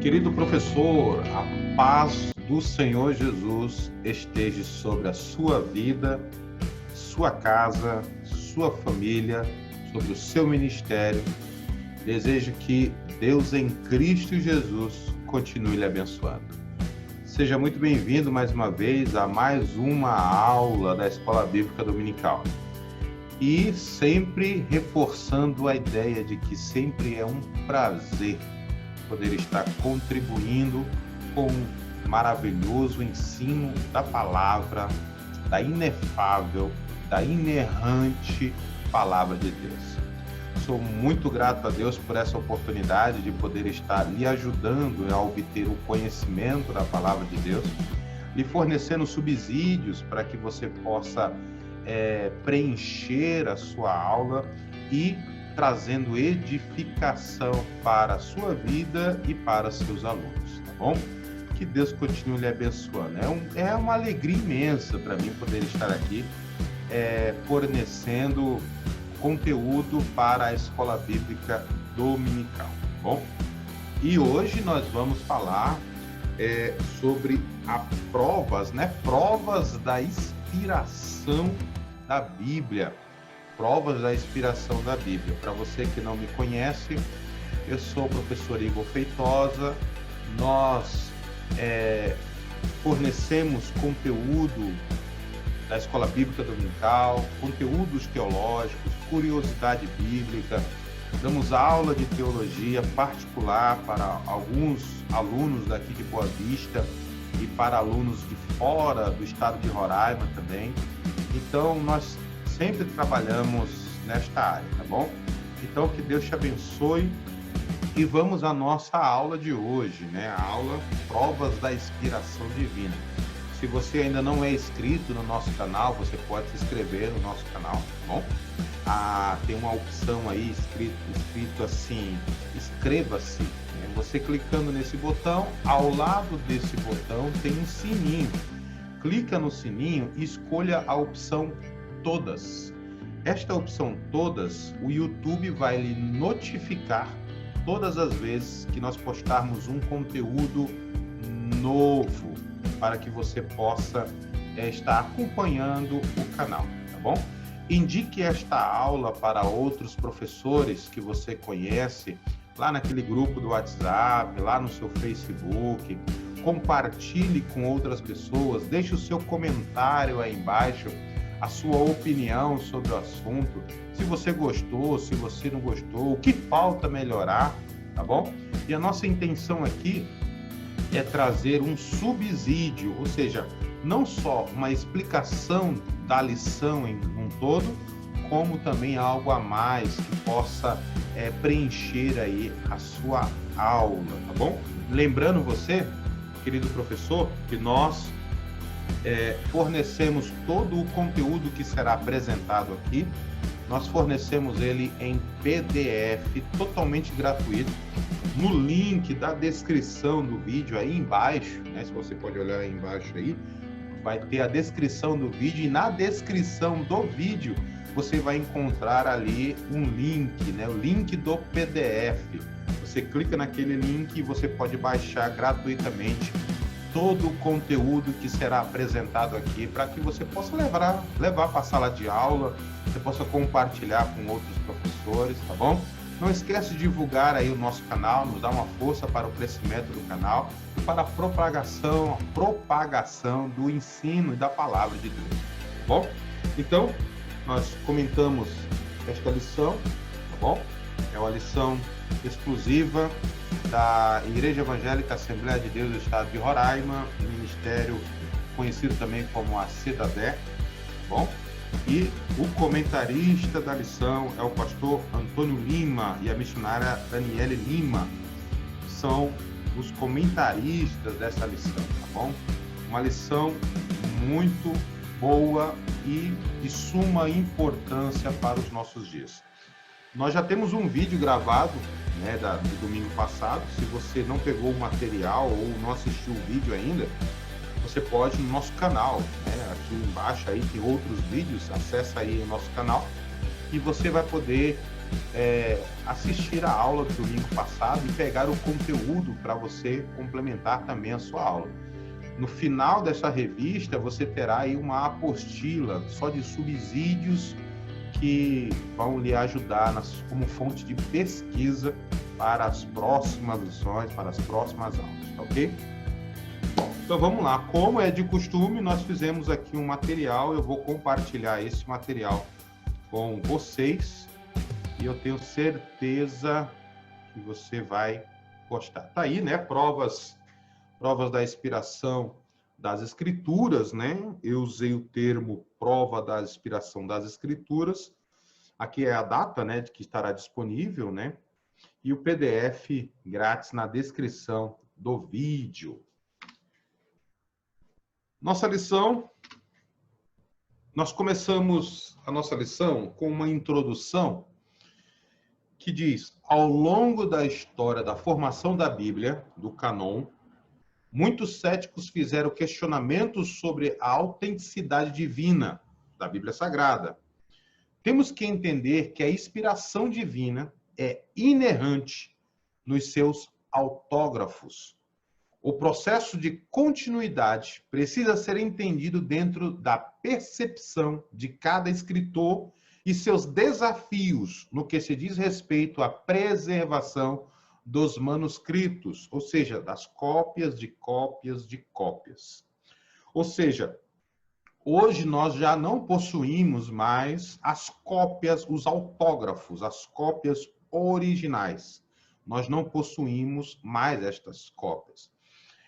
Querido professor, a paz do Senhor Jesus esteja sobre a sua vida, sua casa, sua família, sobre o seu ministério. Desejo que Deus em Cristo Jesus continue lhe abençoando. Seja muito bem-vindo mais uma vez a mais uma aula da Escola Bíblica Dominical. E sempre reforçando a ideia de que sempre é um prazer poder estar contribuindo com o maravilhoso ensino da palavra, da inefável, da inerrante palavra de Deus. Sou muito grato a Deus por essa oportunidade de poder estar lhe ajudando a obter o conhecimento da palavra de Deus, lhe fornecendo subsídios para que você possa preencher a sua aula e trazendo edificação para a sua vida e para seus alunos, tá bom? Que Deus continue lhe abençoando. É uma alegria imensa para mim poder estar aqui fornecendo conteúdo para a Escola Bíblica Dominical, tá bom? E hoje nós vamos falar sobre provas da inspiração da Bíblia. Provas da inspiração da Bíblia. Para você que não me conhece, eu sou o professor Igor Feitosa. Nós fornecemos conteúdo da Escola Bíblica Dominical, conteúdos teológicos, curiosidade bíblica. Damos aula de teologia particular para alguns alunos daqui de Boa Vista e para alunos de fora do estado de Roraima também. Então, nós sempre trabalhamos nesta área, tá bom? Então, que Deus te abençoe e vamos à nossa aula de hoje, né? A aula Provas da Inspiração Divina. Se você ainda não é inscrito no nosso canal, você pode se inscrever no nosso canal, tá bom? Tem uma opção aí escrito assim, inscreva-se. Né? Você clicando nesse botão, ao lado desse botão tem um sininho. Clica no sininho e escolha a opção Todas. Esta opção Todas, o YouTube vai lhe notificar todas as vezes que nós postarmos um conteúdo novo, para que você possa estar acompanhando o canal, tá bom? Indique esta aula para outros professores que você conhece, lá naquele grupo do WhatsApp, lá no seu Facebook. Compartilhe com outras pessoas, deixe o seu comentário aí embaixo, a sua opinião sobre o assunto, se você gostou, se você não gostou, o que falta melhorar, tá bom? E a nossa intenção aqui é trazer um subsídio, ou seja, não só uma explicação da lição em um todo, como também algo a mais que possa preencher aí a sua aula, tá bom? Lembrando você, querido professor, que nós fornecemos todo o conteúdo que será apresentado aqui. Nós fornecemos ele em PDF, totalmente gratuito, no link da descrição do vídeo aí embaixo, né? Se você pode olhar aí embaixo aí, vai ter a descrição do vídeo, e na descrição do vídeo você vai encontrar ali um link, né? O link do PDF. Você clica naquele link e você pode baixar gratuitamente todo o conteúdo que será apresentado aqui, para que você possa levar para a sala de aula, você possa compartilhar com outros professores, tá bom? Não esquece de divulgar aí o nosso canal, nos dá uma força para o crescimento do canal e para a propagação do ensino e da palavra de Deus, tá bom? Então, nós comentamos esta lição, tá bom? É uma lição exclusiva da Igreja Evangélica Assembleia de Deus do Estado de Roraima, ministério conhecido também como a CEDADE, tá bom? E o comentarista da lição é o pastor Antônio Lima e a missionária Daniele Lima. São os comentaristas dessa lição, tá bom? Uma lição muito boa e de suma importância para os nossos dias. Nós já temos um vídeo gravado, né, do domingo passado. Se você não pegou o material ou não assistiu o vídeo ainda, você pode ir no nosso canal, né? Aqui embaixo aí tem outros vídeos, acessa aí o nosso canal e você vai poder assistir a aula do domingo passado e pegar o conteúdo para você complementar também a sua aula. No final dessa revista, você terá aí uma apostila só de subsídios que vão lhe ajudar como fonte de pesquisa para as próximas lições, para as próximas aulas, tá ok? Então vamos lá, como é de costume, nós fizemos aqui um material, eu vou compartilhar esse material com vocês e eu tenho certeza que você vai gostar. Tá aí, né, provas da inspiração das escrituras, né? Eu usei o termo prova da inspiração das escrituras. Aqui é a data, né, de que estará disponível, né? E o PDF grátis na descrição do vídeo. Nossa lição, nós começamos a nossa lição com uma introdução que diz: ao longo da história da formação da Bíblia, do cânon, muitos céticos fizeram questionamentos sobre a autenticidade divina da Bíblia Sagrada. Temos que entender que a inspiração divina é inerrante nos seus autógrafos. O processo de continuidade precisa ser entendido dentro da percepção de cada escritor e seus desafios no que se diz respeito à preservação dos manuscritos, ou seja, das cópias de cópias de cópias. Ou seja, hoje nós já não possuímos mais as cópias, os autógrafos, as cópias originais. Nós não possuímos mais estas cópias.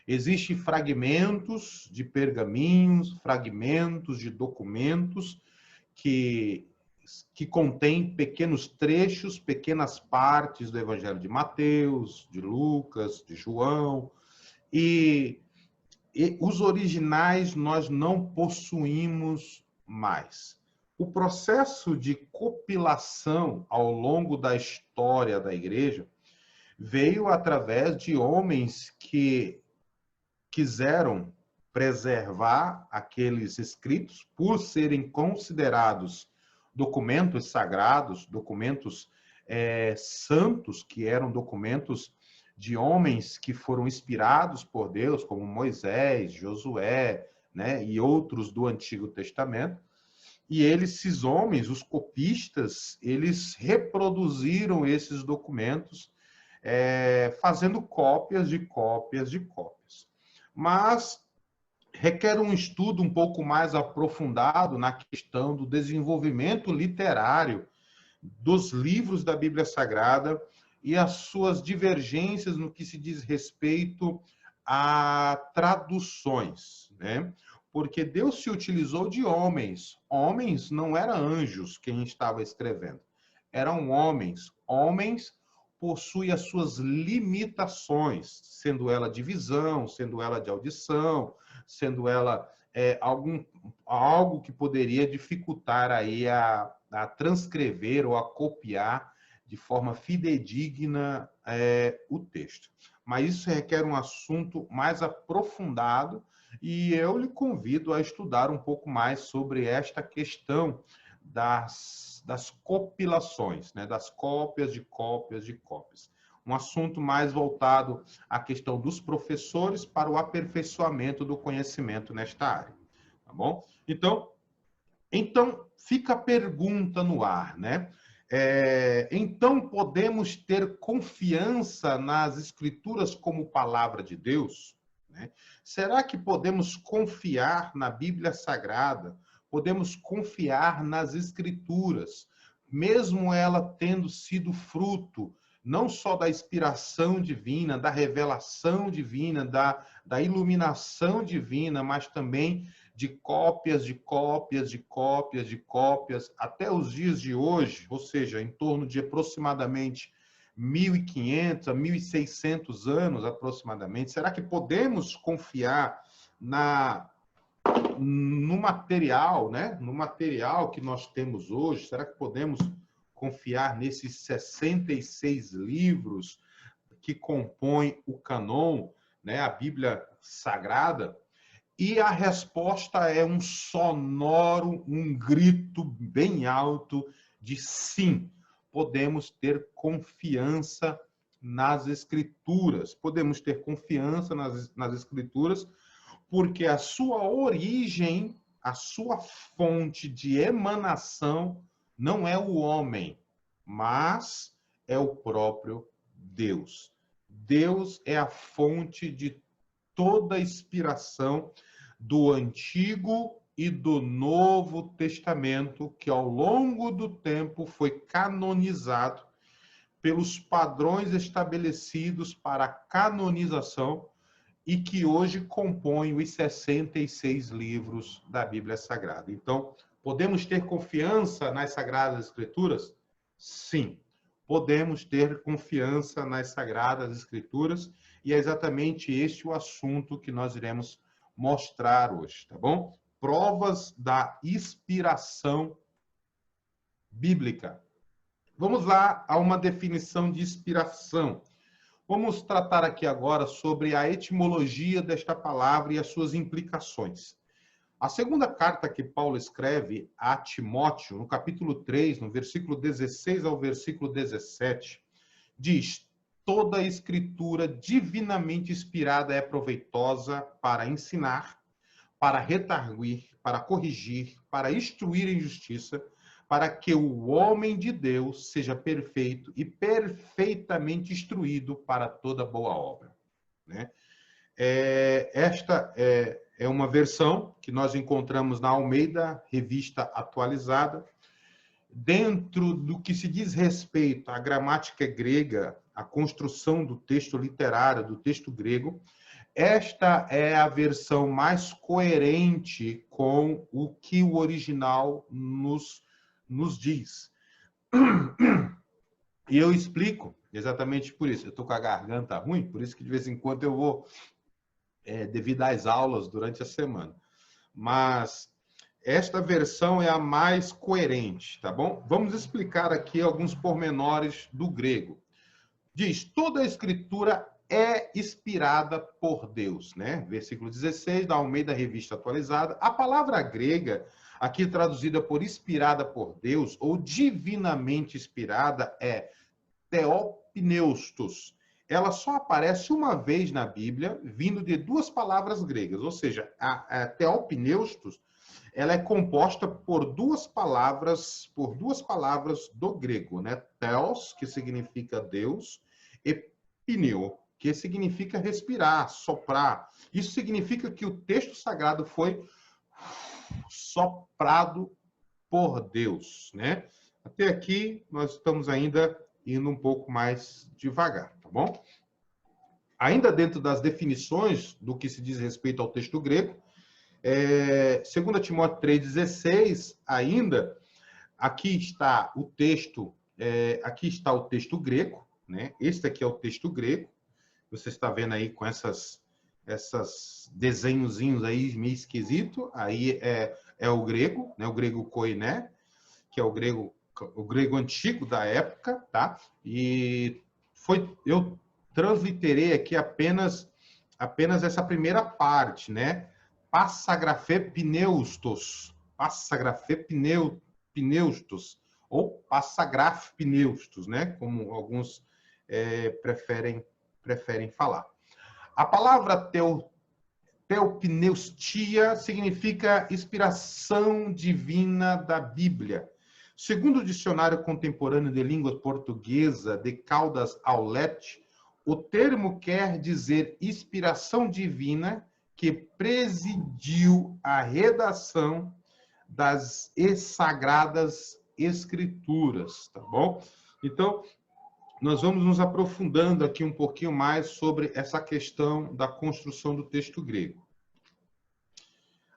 Existem fragmentos de pergaminhos, fragmentos de documentos que contêm pequenos trechos, pequenas partes do Evangelho de Mateus, de Lucas, de João, e os originais nós não possuímos mais. O processo de compilação ao longo da história da igreja veio através de homens que quiseram preservar aqueles escritos por serem considerados documentos sagrados, documentos santos, que eram documentos de homens que foram inspirados por Deus, como Moisés, Josué, né, e outros do Antigo Testamento. E esses homens, os copistas, eles reproduziram esses documentos, fazendo cópias de cópias de cópias. Mas requer um estudo um pouco mais aprofundado na questão do desenvolvimento literário dos livros da Bíblia Sagrada e as suas divergências no que se diz respeito a traduções, né? Porque Deus se utilizou de homens. Homens não eram anjos quem estava escrevendo. Eram homens. Homens possuem as suas limitações, sendo ela de visão, sendo ela de audição, sendo ela algo que poderia dificultar aí a transcrever ou a copiar de forma fidedigna o texto. Mas isso requer um assunto mais aprofundado e eu lhe convido a estudar um pouco mais sobre esta questão das compilações, né? Das cópias de cópias de cópias. Um assunto mais voltado à questão dos professores para o aperfeiçoamento do conhecimento nesta área. Tá bom? Então fica a pergunta no ar, né? Então, podemos ter confiança nas Escrituras como palavra de Deus? Né? Será que podemos confiar na Bíblia Sagrada? Podemos confiar nas Escrituras, mesmo ela tendo sido fruto não só da inspiração divina, da revelação divina, da iluminação divina, mas também de cópias, de cópias, de cópias, de cópias, até os dias de hoje, ou seja, em torno de aproximadamente 1.500 a 1.600 anos, aproximadamente. Será que podemos confiar no material, né? No material que nós temos hoje? Será que podemos confiar nesses 66 livros que compõem o cânon, né? A Bíblia Sagrada? E a resposta é um sonoro, um grito bem alto de sim. podemos ter confiança nas Escrituras. Podemos ter confiança nas Escrituras, porque a sua origem, a sua fonte de emanação não é o homem, mas é o próprio Deus. Deus é a fonte de toda a inspiração do Antigo e do Novo Testamento, que ao longo do tempo foi canonizado pelos padrões estabelecidos para a canonização e que hoje compõe os 66 livros da Bíblia Sagrada. Então, podemos ter confiança nas Sagradas Escrituras? Sim, podemos ter confiança nas Sagradas Escrituras, e é exatamente este o assunto que nós iremos mostrar hoje, tá bom? Provas da inspiração bíblica. Vamos lá a uma definição de inspiração. Vamos tratar aqui agora sobre a etimologia desta palavra e as suas implicações. A segunda carta que Paulo escreve a Timóteo, no capítulo 3, no versículo 16 ao versículo 17, diz: toda a escritura divinamente inspirada é proveitosa para ensinar, para redarguir, para corrigir, para instruir em justiça, para que o homem de Deus seja perfeito e perfeitamente instruído para toda boa obra. Né? Esta é uma versão que nós encontramos na Almeida, Revista Atualizada. Dentro do que se diz respeito à gramática grega, à construção do texto literário, do texto grego, esta é a versão mais coerente com o que o original nos diz. E eu explico exatamente por isso. Eu estou com a garganta ruim, por isso que de vez em quando eu vou devido às aulas durante a semana. Mas esta versão é a mais coerente, tá bom? Vamos explicar aqui alguns pormenores do grego. Diz: toda a escritura é inspirada por Deus, né? Versículo 16 da Almeida Revista Atualizada. A palavra grega, aqui traduzida por inspirada por Deus, ou divinamente inspirada, é theopneustos. Ela só aparece uma vez na Bíblia, vindo de duas palavras gregas, ou seja, a theopneustos, ela é composta por duas palavras do grego, né? Theos, que significa Deus, e pneu, que significa respirar, soprar. Isso significa que o texto sagrado foi soprado por Deus, né? Até aqui nós estamos ainda indo um pouco mais devagar, tá bom? Ainda dentro das definições do que se diz respeito ao texto grego, 2 Timóteo 3,16, ainda, aqui está o texto grego, né? Este aqui é o texto grego. Você está vendo aí com essas desenhozinhos aí meio esquisito. Aí é o grego, né? O grego koiné, que é o grego antigo da época, tá? E eu transliterei aqui apenas essa primeira parte, né? Passagrafê pneustos, ou passagraf pneustos, né? Como alguns preferem falar. A palavra teopneustia significa inspiração divina da Bíblia. Segundo o Dicionário Contemporâneo de Língua Portuguesa, de Caldas Aulet, o termo quer dizer inspiração divina que presidiu a redação das sagradas escrituras, tá bom? Então, nós vamos nos aprofundando aqui um pouquinho mais sobre essa questão da construção do texto grego.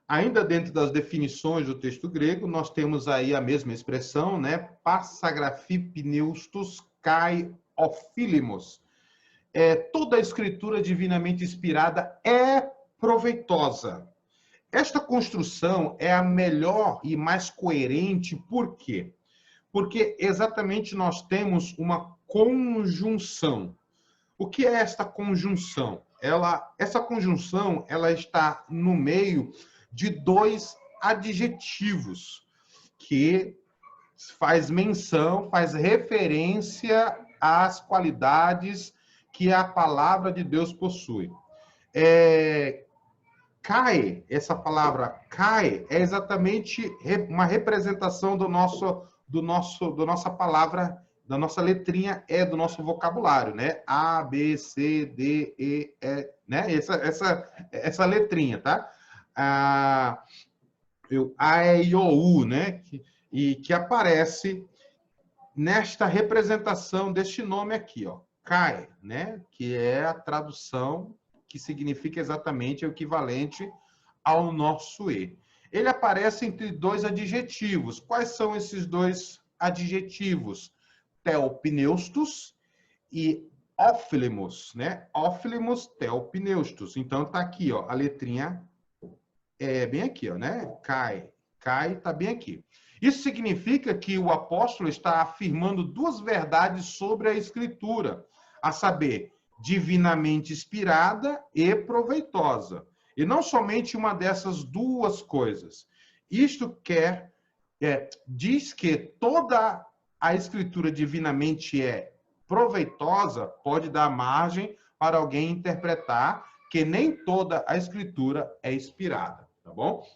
Ainda dentro das definições do texto grego, nós temos aí a mesma expressão, né? Passagrafí pneustos kai ofílimos. Toda a escritura divinamente inspirada é proveitosa. Esta construção é a melhor e mais coerente, por quê? Porque exatamente nós temos uma conjunção. O que é esta conjunção? Essa conjunção ela está no meio de dois adjetivos que faz menção, faz referência às qualidades que a palavra de Deus possui. Kai, essa palavra Kai, é exatamente uma representação da nossa palavra, da nossa letrinha E do nosso vocabulário, né? A, B, C, D, E, né? Essa letrinha, tá? A, E, I, O, U, né? Que aparece nesta representação deste nome aqui, ó, Kai, né? Que é a tradução que significa exatamente o equivalente ao nosso E. Ele aparece entre dois adjetivos. Quais são esses dois adjetivos? Theopneustos e ófilemos, né? Ófilemos, theopneustos. Então, tá aqui, ó, a letrinha é bem aqui, ó, né? Kai. Kai tá bem aqui. Isso significa que o apóstolo está afirmando duas verdades sobre a Escritura, a saber, divinamente inspirada e proveitosa. E não somente uma dessas duas coisas. Isto diz que toda a Escritura divinamente é proveitosa, pode dar margem para alguém interpretar que nem toda a Escritura é inspirada, tá bom?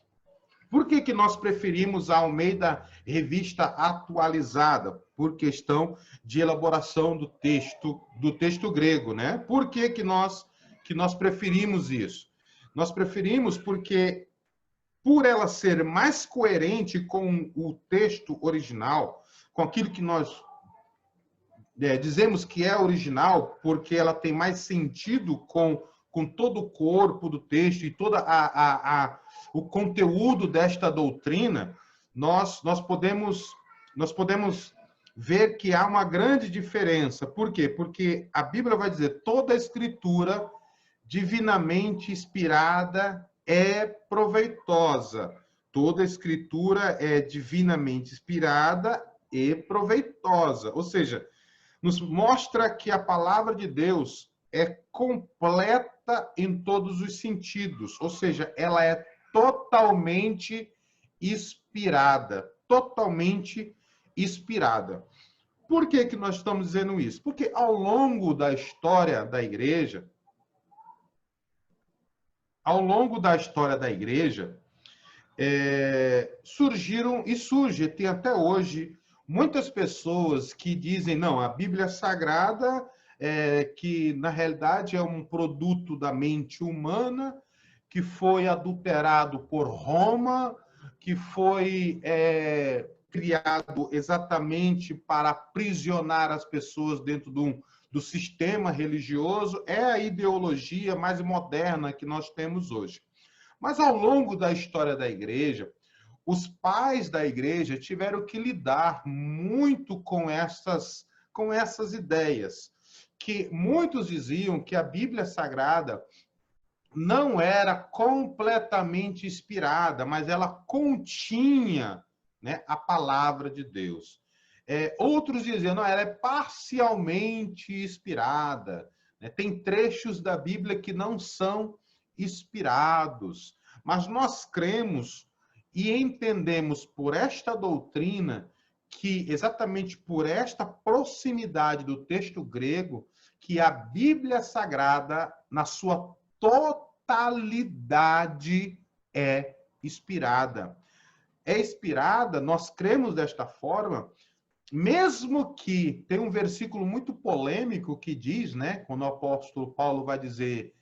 Por que nós preferimos a Almeida Revista Atualizada? Por questão de elaboração do texto grego, né? Por que nós preferimos isso? Nós preferimos porque, por ela ser mais coerente com o texto original, com aquilo que nós dizemos que é original, porque ela tem mais sentido com todo o corpo do texto e todo o conteúdo desta doutrina, nós podemos ver que há uma grande diferença. Por quê? Porque a Bíblia vai dizer toda a Escritura divinamente inspirada é proveitosa. Toda a Escritura é divinamente inspirada e proveitosa. Ou seja, nos mostra que a palavra de Deus é completa em todos os sentidos, ou seja, ela é totalmente inspirada, totalmente inspirada. Por que nós estamos dizendo isso? Porque ao longo da história da igreja, surgiram e surge, tem até hoje, muitas pessoas que dizem, não, a Bíblia Sagrada, que na realidade é um produto da mente humana, que foi adulterado por Roma, que foi criado exatamente para aprisionar as pessoas dentro do sistema religioso, é a ideologia mais moderna que nós temos hoje. Mas ao longo da história da igreja, os pais da igreja tiveram que lidar muito com essas ideias, que muitos diziam que a Bíblia Sagrada não era completamente inspirada, mas ela continha, né, a palavra de Deus. Outros diziam, não, ela é parcialmente inspirada, né? Tem trechos da Bíblia que não são inspirados, mas nós cremos e entendemos por esta doutrina que, exatamente por esta proximidade do texto grego, que a Bíblia Sagrada, na sua totalidade, é inspirada. É inspirada, nós cremos desta forma, mesmo que tem um versículo muito polêmico que diz, né, quando o apóstolo Paulo vai dizer,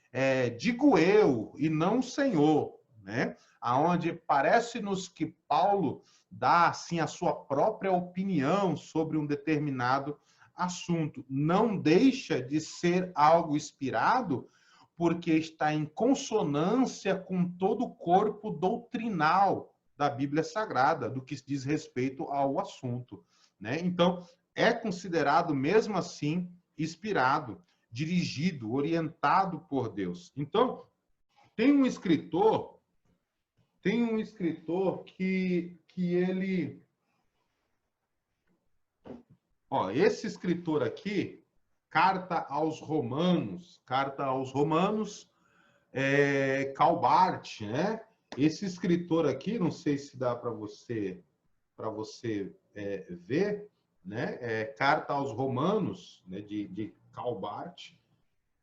digo eu e não o Senhor, né, aonde parece-nos que Paulo dá assim a sua própria opinião sobre um determinado assunto. Não deixa de ser algo inspirado, porque está em consonância com todo o corpo doutrinal da Bíblia Sagrada, do que diz respeito ao assunto, né? Então, é considerado, mesmo assim, inspirado, dirigido, orientado por Deus. Então, tem um escritor que ele... esse escritor aqui, Carta aos Romanos, Karl Barth, né? Esse escritor aqui, não sei se dá para você ver, né, Carta aos Romanos, né, de Karl Barth,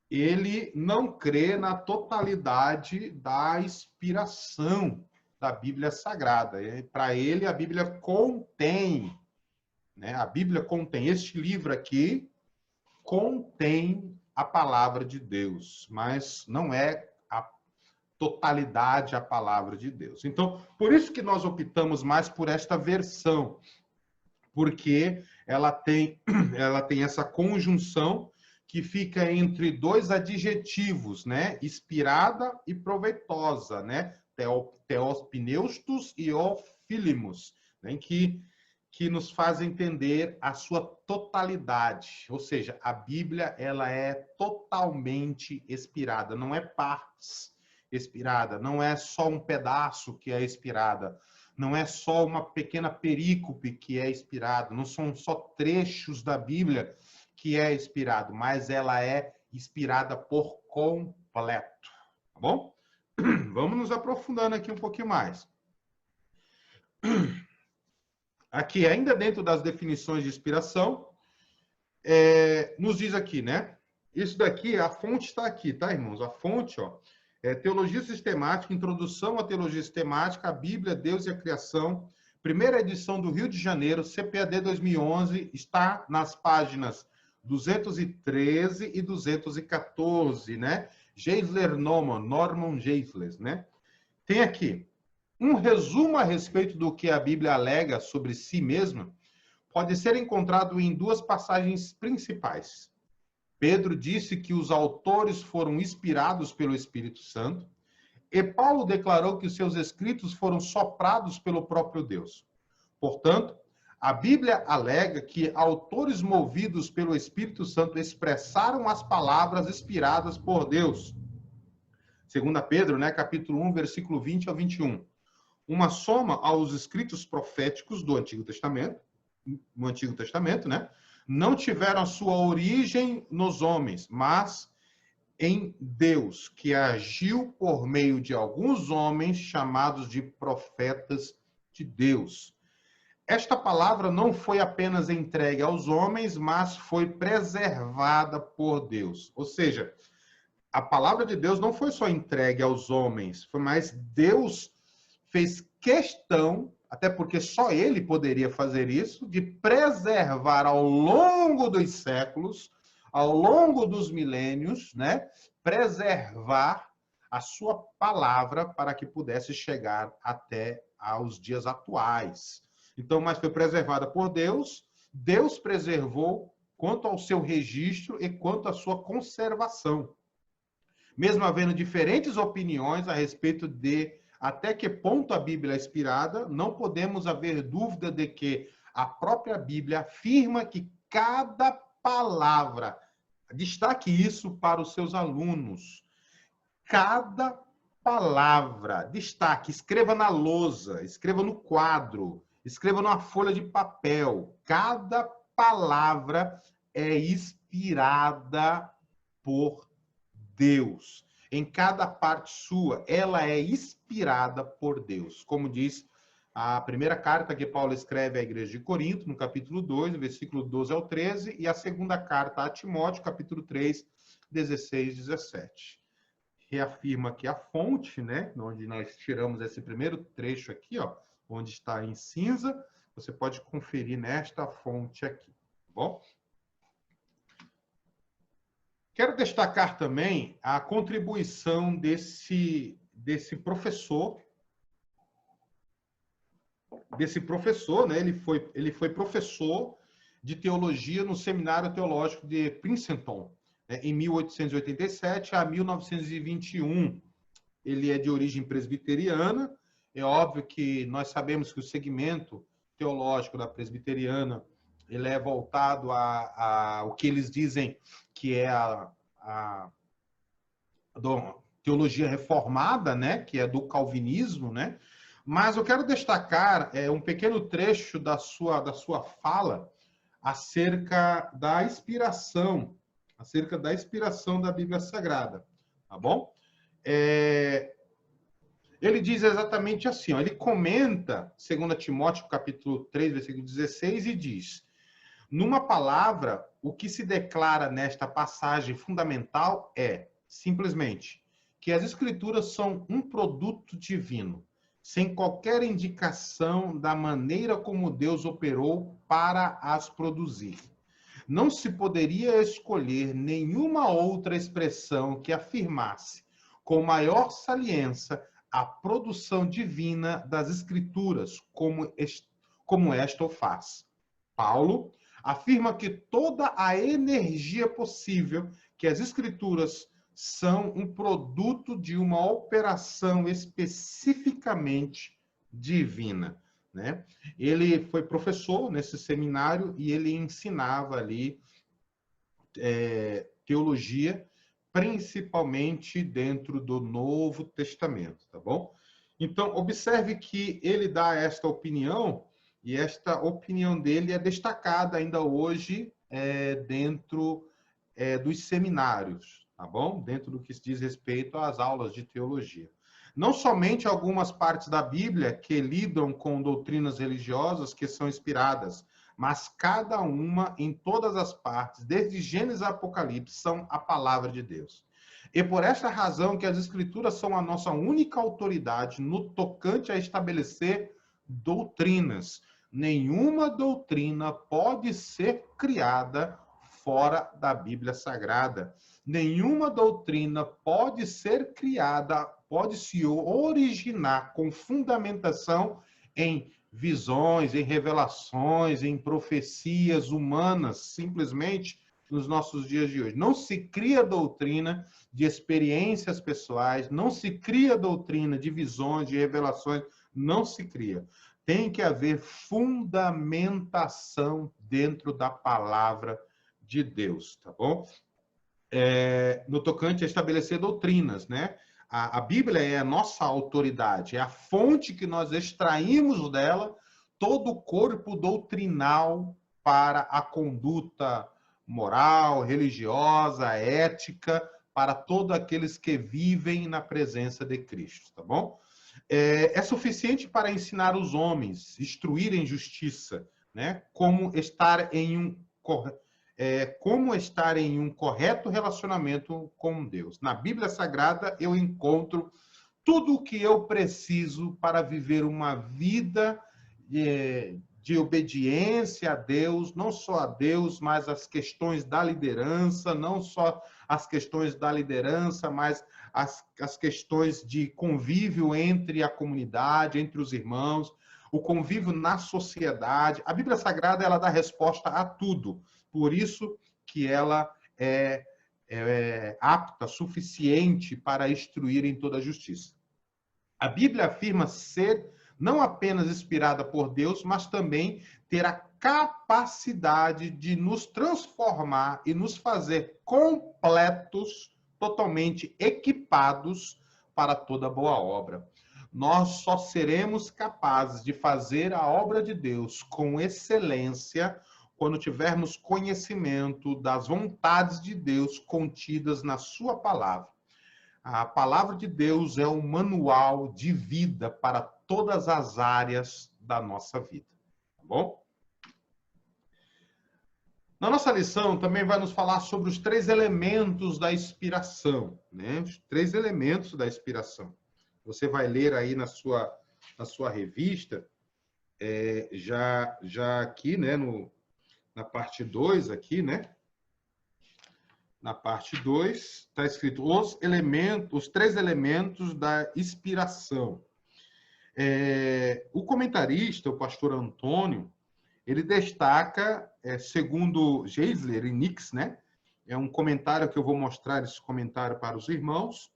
ele não crê na totalidade da inspiração da Bíblia Sagrada. Para ele, a Bíblia contém, né, a Bíblia contém, este livro aqui contém a palavra de Deus, mas não é a totalidade a palavra de Deus. Então, por isso que nós optamos mais por esta versão, porque ela tem essa conjunção que fica entre dois adjetivos, né? Inspirada e proveitosa, né? Theos pneustos e ofílimos, né? Que nos faz entender a sua totalidade. Ou seja, a Bíblia ela é totalmente inspirada, não é partes inspirada, não é só um pedaço que é inspirada, não é só uma pequena perícope que é inspirada, não são só trechos da Bíblia que é inspirado, mas ela é inspirada por completo, tá bom? Vamos nos aprofundando aqui um pouquinho mais. Aqui, ainda dentro das definições de inspiração, nos diz aqui, né? Isso daqui, a fonte está aqui, tá, irmãos? A fonte, ó, é Teologia Sistemática, Introdução à Teologia Sistemática, a Bíblia, Deus e a Criação, primeira edição do Rio de Janeiro, CPAD 2011, está nas páginas 213 e 214, né? Geisler Norman Geisler, né? Tem aqui um resumo a respeito do que a Bíblia alega sobre si mesma, pode ser encontrado em duas passagens principais. Pedro disse que os autores foram inspirados pelo Espírito Santo, e Paulo declarou que os seus escritos foram soprados pelo próprio Deus. Portanto, a Bíblia alega que autores movidos pelo Espírito Santo expressaram as palavras inspiradas por Deus. Segundo Pedro, né, capítulo 1, versículo 20 ao 21. Uma soma aos escritos proféticos do Antigo Testamento, no Antigo Testamento, né, não tiveram a sua origem nos homens, mas em Deus, que agiu por meio de alguns homens chamados de profetas de Deus. Esta palavra não foi apenas entregue aos homens, mas foi preservada por Deus. Ou seja, a palavra de Deus não foi só entregue aos homens, mas Deus fez questão, até porque só ele poderia fazer isso, de preservar ao longo dos séculos, ao longo dos milênios, né? Preservar a sua palavra para que pudesse chegar até aos dias atuais. Então, mas foi preservada por Deus, Deus preservou quanto ao seu registro e quanto à sua conservação. Mesmo havendo diferentes opiniões a respeito de até que ponto a Bíblia é inspirada, não podemos haver dúvida de que a própria Bíblia afirma que cada palavra, destaque isso para os seus alunos, cada palavra, destaque, escreva na lousa, escreva no quadro, escreva numa folha de papel, cada palavra é inspirada por Deus. Em cada parte sua, ela é inspirada por Deus. Como diz a primeira carta que Paulo escreve à igreja de Corinto, no capítulo 2, versículo 12 ao 13, e a segunda carta a Timóteo, capítulo 3, 16 e 17. Reafirma que a fonte, né, onde nós tiramos esse primeiro trecho aqui, ó, onde está em cinza, você pode conferir nesta fonte aqui, tá bom? Quero destacar também a contribuição desse professor, né? Ele foi professor de teologia no Seminário Teológico de Princeton, né? Em 1887 a 1921. Ele é de origem presbiteriana. É óbvio que nós sabemos que o segmento teológico da presbiteriana ele é voltado ao que eles dizem que é a teologia reformada, né, que é do calvinismo, né? Mas eu quero destacar um pequeno trecho da sua fala acerca da inspiração da Bíblia Sagrada, tá bom? Ele diz exatamente assim, ó, ele comenta 2 Timóteo capítulo 3, versículo 16, e diz: numa palavra, o que se declara nesta passagem fundamental é, simplesmente, que as Escrituras são um produto divino, sem qualquer indicação da maneira como Deus operou para as produzir. Não se poderia escolher nenhuma outra expressão que afirmasse, com maior saliência, a produção divina das Escrituras, como esta o faz. Paulo afirma que toda a energia possível, que as Escrituras são um produto de uma operação especificamente divina, né? Ele foi professor nesse seminário e ele ensinava ali teologia, principalmente dentro do Novo Testamento, tá bom? Então, observe que ele dá esta opinião, e esta opinião dele é destacada ainda hoje dentro dos seminários, tá bom? Dentro do que se diz respeito às aulas de teologia. Não somente algumas partes da Bíblia que lidam com doutrinas religiosas que são inspiradas, mas cada uma, em todas as partes, desde Gênesis a Apocalipse, são a palavra de Deus. E por esta razão que as Escrituras são a nossa única autoridade no tocante a estabelecer doutrinas. Nenhuma doutrina pode ser criada fora da Bíblia Sagrada. Nenhuma doutrina pode ser criada, pode se originar com fundamentação em visões, em revelações, em profecias humanas, simplesmente nos nossos dias de hoje. Não se cria doutrina de experiências pessoais, não se cria doutrina de visões, de revelações, não se cria. Tem que haver fundamentação dentro da palavra de Deus, tá bom? No tocante a estabelecer doutrinas, né? A Bíblia é a nossa autoridade, é a fonte que nós extraímos dela todo o corpo doutrinal para a conduta moral, religiosa, ética, para todos aqueles que vivem na presença de Cristo, tá bom? É suficiente para ensinar os homens, instruir em justiça, né? Como estar em um correto relacionamento com Deus. Na Bíblia Sagrada, eu encontro tudo o que eu preciso para viver uma vida de obediência a Deus, não só a Deus, mas as questões da liderança, não só as questões da liderança, mas as questões de convívio entre a comunidade, entre os irmãos, o convívio na sociedade. A Bíblia Sagrada, ela dá resposta a tudo. Por isso que ela é apta, suficiente para instruir em toda a justiça. A Bíblia afirma ser não apenas inspirada por Deus, mas também ter a capacidade de nos transformar e nos fazer completos, totalmente equipados para toda boa obra. Nós só seremos capazes de fazer a obra de Deus com excelência quando tivermos conhecimento das vontades de Deus contidas na sua palavra. A palavra de Deus é um manual de vida para todas as áreas da nossa vida. Tá bom? Na nossa lição, também vai nos falar sobre os 3 elementos da inspiração, né? Os 3 elementos da inspiração. Você vai ler aí na sua revista, já aqui, né, na parte 2 aqui, né? Na parte 2, está escrito os 3 elementos da inspiração. O comentarista, o pastor Antônio, ele destaca, segundo Geisler e Nix, né? É um comentário que eu vou mostrar esse comentário para os irmãos.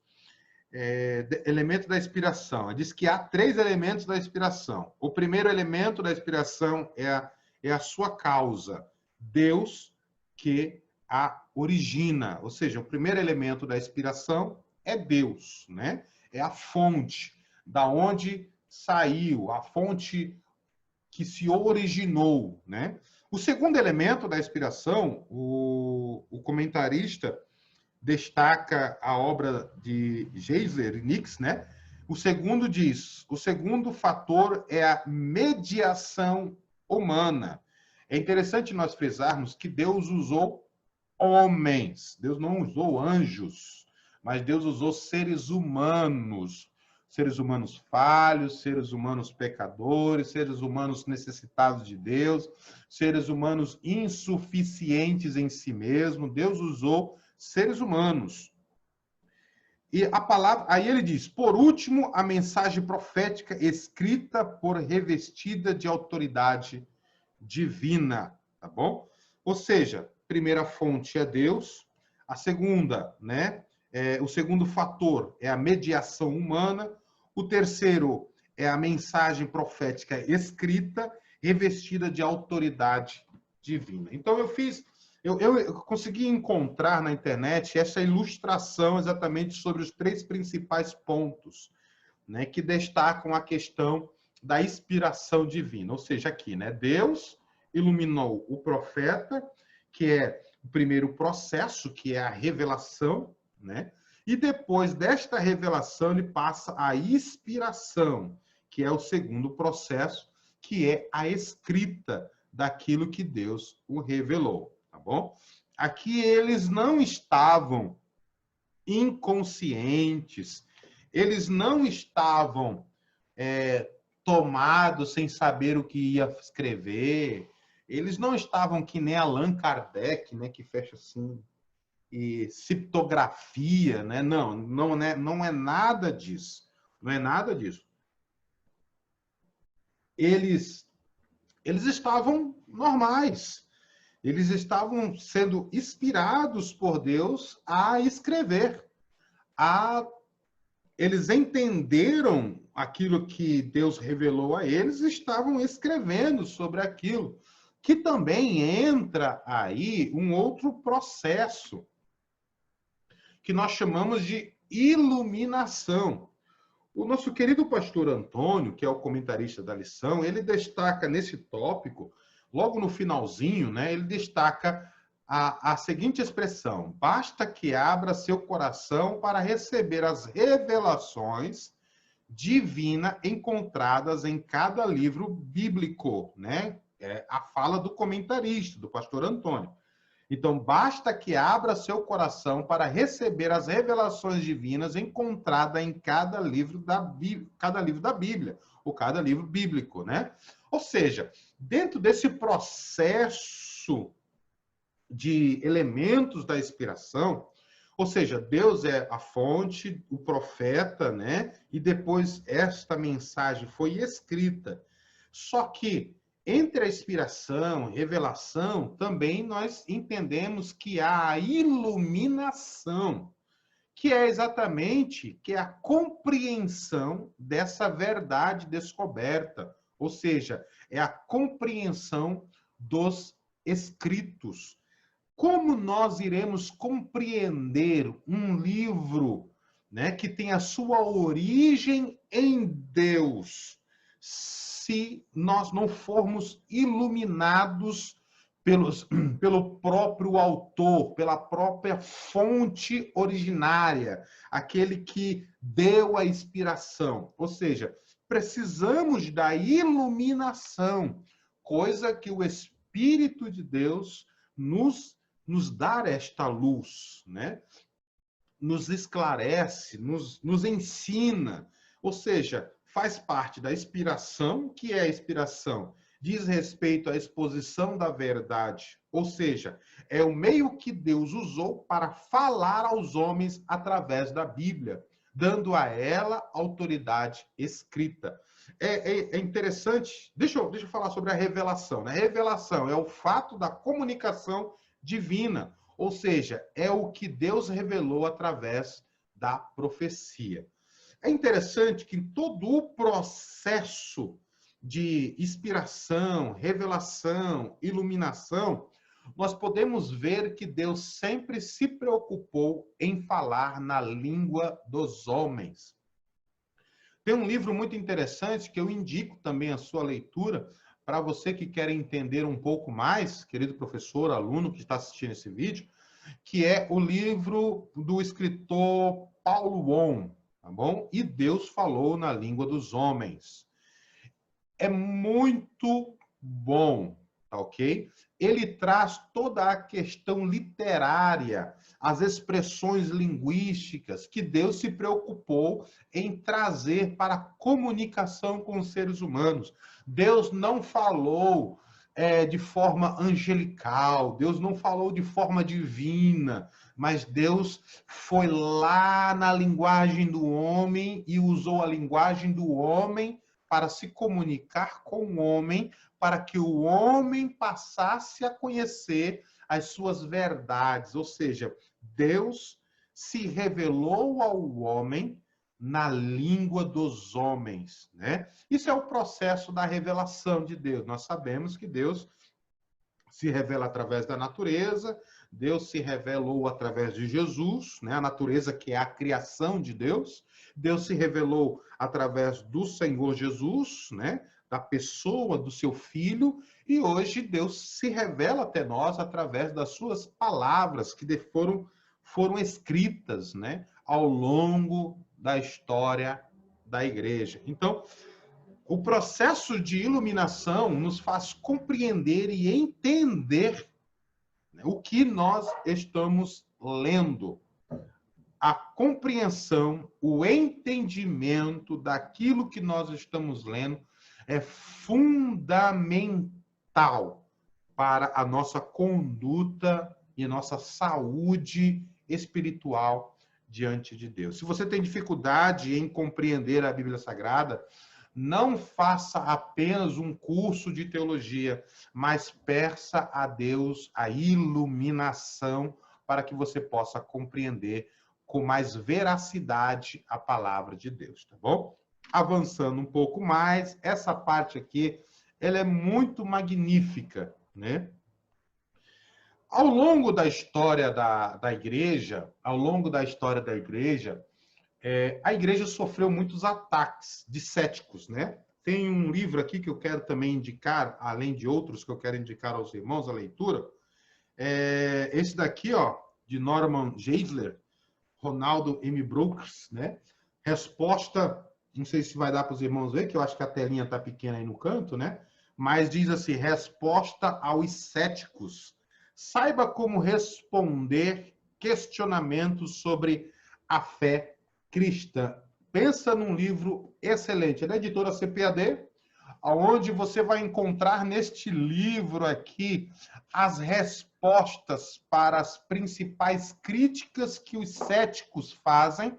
Elemento da inspiração. Ele diz que há 3 elementos da inspiração. O primeiro elemento da inspiração é a sua causa. Deus que a origina. Ou seja, o primeiro elemento da inspiração é Deus, né? É a fonte, da onde saiu, a fonte que se originou, né? O segundo elemento da inspiração, o comentarista destaca a obra de Geisler e Nix, né? O segundo diz, o segundo fator é a mediação humana. É interessante nós frisarmos que Deus usou homens. Deus não usou anjos, mas Deus usou seres humanos. Seres humanos falhos, seres humanos pecadores, seres humanos necessitados de Deus, seres humanos insuficientes em si mesmo. Deus usou seres humanos. E a palavra, aí ele diz, por último, a mensagem profética escrita por revestida de autoridade divina, tá bom? Ou seja, primeira fonte é Deus, a segunda, né? O segundo fator é a mediação humana, o terceiro é a mensagem profética escrita, revestida de autoridade divina. Então eu consegui encontrar na internet essa ilustração exatamente sobre os três principais pontos, né, que destacam a questão da inspiração divina. Ou seja, aqui, né, Deus iluminou o profeta, que é o primeiro processo, que é a revelação, né? E depois desta revelação, ele passa a inspiração, que é o segundo processo, que é a escrita daquilo que Deus o revelou, tá bom? Aqui eles não estavam inconscientes, eles não estavam tomados sem saber o que ia escrever, eles não estavam que nem Allan Kardec, né, que fecha assim, e criptografia, né? Não é nada disso. Não é nada disso. Eles estavam normais. Eles estavam sendo inspirados por Deus a escrever. Eles entenderam aquilo que Deus revelou a eles e estavam escrevendo sobre aquilo. Que também entra aí um outro processo, que nós chamamos de iluminação. O nosso querido pastor Antônio, que é o comentarista da lição, ele destaca nesse tópico, logo no finalzinho, né, ele destaca a seguinte expressão: basta que abra seu coração para receber as revelações divinas encontradas em cada livro bíblico, né? É a fala do comentarista, do pastor Antônio. Então, basta que abra seu coração para receber as revelações divinas encontradas em cada livro da Bíblia, ou cada livro bíblico, né? Ou seja, dentro desse processo de elementos da inspiração, ou seja, Deus é a fonte, o profeta, né? E depois esta mensagem foi escrita. Só que entre a inspiração e revelação, também nós entendemos que há a iluminação, que é exatamente a compreensão dessa verdade descoberta, ou seja, é a compreensão dos escritos. Como nós iremos compreender um livro, né, que tem a sua origem em Deus, se nós não formos iluminados pelo próprio autor, pela própria fonte originária, aquele que deu a inspiração? Ou seja, precisamos da iluminação, coisa que o Espírito de Deus nos dá esta luz, né? Nos esclarece, nos ensina, ou seja, faz parte da inspiração, que é a inspiração, diz respeito à exposição da verdade, ou seja, é o meio que Deus usou para falar aos homens através da Bíblia, dando a ela autoridade escrita. É interessante, deixa eu falar sobre a revelação, né? A revelação é o fato da comunicação divina, ou seja, é o que Deus revelou através da profecia. É interessante que em todo o processo de inspiração, revelação, iluminação, nós podemos ver que Deus sempre se preocupou em falar na língua dos homens. Tem um livro muito interessante que eu indico também a sua leitura para você que quer entender um pouco mais, querido professor, aluno que está assistindo esse vídeo, que é o livro do escritor Paulo Wong. tá bom? E Deus falou na língua dos homens. É muito bom, tá ok? Ele traz toda a questão literária, as expressões linguísticas que Deus se preocupou em trazer para a comunicação com os seres humanos. Deus não falou de forma angelical, Deus não falou de forma divina, mas Deus foi lá na linguagem do homem e usou a linguagem do homem para se comunicar com o homem, para que o homem passasse a conhecer as suas verdades. Ou seja, Deus se revelou ao homem na língua dos homens, né? Isso é o processo da revelação de Deus. Nós sabemos que Deus se revela através da natureza, Deus se revelou através de Jesus, né? A natureza que é a criação de Deus. Deus se revelou através do Senhor Jesus, né? Da pessoa do seu Filho, e hoje Deus se revela até nós através das suas palavras que foram escritas, né? Ao longo da história da igreja. Então, o processo de iluminação nos faz compreender e entender o que nós estamos lendo. A compreensão, o entendimento daquilo que nós estamos lendo é fundamental para a nossa conduta e nossa saúde espiritual diante de Deus. Se você tem dificuldade em compreender a Bíblia Sagrada, não faça apenas um curso de teologia, mas peça a Deus a iluminação para que você possa compreender com mais veracidade a palavra de Deus, tá bom? Avançando um pouco mais, essa parte aqui, ela é muito magnífica, né? Ao longo da história da igreja, a igreja sofreu muitos ataques de céticos, né? Tem um livro aqui que eu quero também indicar, além de outros que eu quero indicar aos irmãos a leitura. Esse daqui, ó, de Norman Geisler, Ronaldo M. Brooks, né? Resposta, não sei se vai dar para os irmãos ver, que eu acho que a telinha está pequena aí no canto, né? Mas diz assim, resposta aos céticos. Saiba como responder questionamentos sobre a fé cristã. Pensa num livro excelente. É da editora CPAD, onde você vai encontrar neste livro aqui as respostas para as principais críticas que os céticos fazem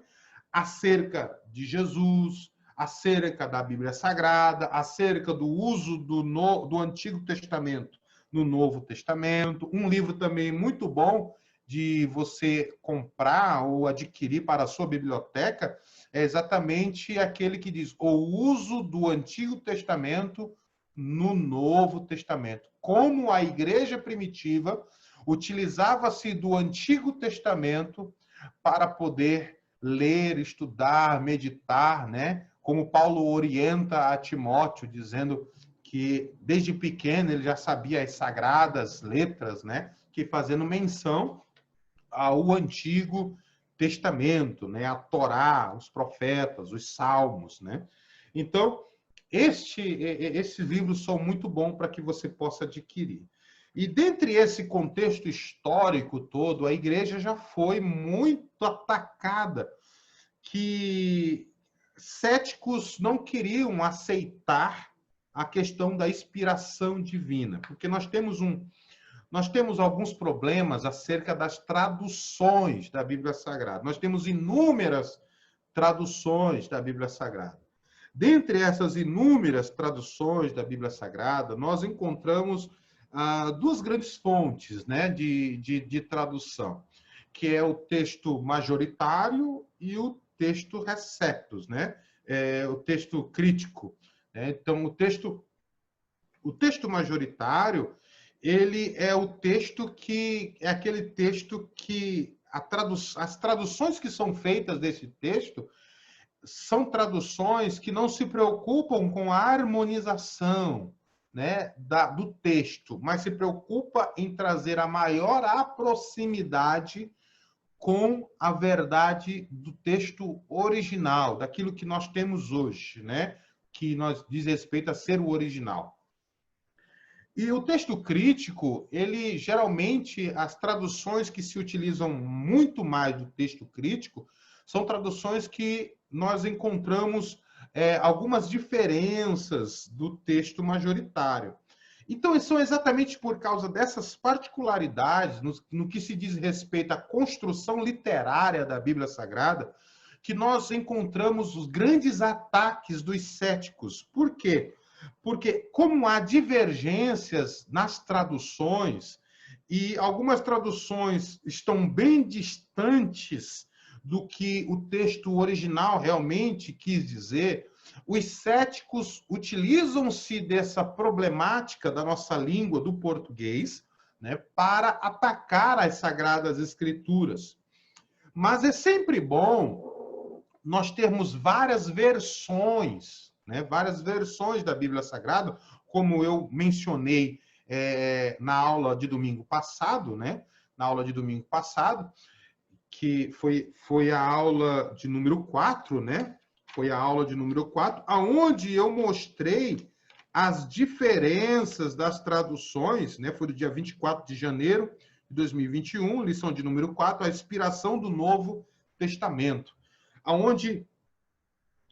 acerca de Jesus, acerca da Bíblia Sagrada, acerca do uso do Antigo Testamento no Novo Testamento. Um livro também muito bom de você comprar ou adquirir para a sua biblioteca é exatamente aquele que diz o uso do Antigo Testamento no Novo Testamento. Como a igreja primitiva utilizava-se do Antigo Testamento para poder ler, estudar, meditar, né? Como Paulo orienta a Timóteo, dizendo que desde pequeno ele já sabia as sagradas letras, né? Que fazendo menção ao Antigo Testamento, né? A Torá, os profetas, os salmos, né? Então, esses livros são muito bons para que você possa adquirir. E dentre esse contexto histórico todo, a igreja já foi muito atacada, que céticos não queriam aceitar a questão da inspiração divina, porque nós temos alguns problemas acerca das traduções da Bíblia Sagrada. Nós temos inúmeras traduções da Bíblia Sagrada. Dentre essas inúmeras traduções da Bíblia Sagrada, nós encontramos duas grandes fontes, né, de tradução, que é o texto majoritário e o texto receptus, né? O texto crítico. Né? Então, o texto majoritário, ele é o texto que é aquele texto que as traduções que são feitas desse texto são traduções que não se preocupam com a harmonização, né, do texto, mas se preocupa em trazer a maior proximidade com a verdade do texto original, daquilo que nós temos hoje, né? Que nós diz respeito a ser o original. E o texto crítico, ele geralmente, as traduções que se utilizam muito mais do texto crítico são traduções que nós encontramos algumas diferenças do texto majoritário. Então, são exatamente por causa dessas particularidades, no que se diz respeito à construção literária da Bíblia Sagrada, que nós encontramos os grandes ataques dos céticos. Por quê? Porque, como há divergências nas traduções, e algumas traduções estão bem distantes do que o texto original realmente quis dizer, os céticos utilizam-se dessa problemática da nossa língua, do português, né, para atacar as Sagradas Escrituras. Mas é sempre bom nós termos várias versões, né, várias versões da Bíblia Sagrada, como eu mencionei na aula de domingo passado, né, na aula de domingo passado, que foi a aula de número 4, né? Foi a aula de número 4, onde eu mostrei as diferenças das traduções, né? Foi do dia 24 de janeiro de 2021, lição de número 4, a inspiração do Novo Testamento. Onde,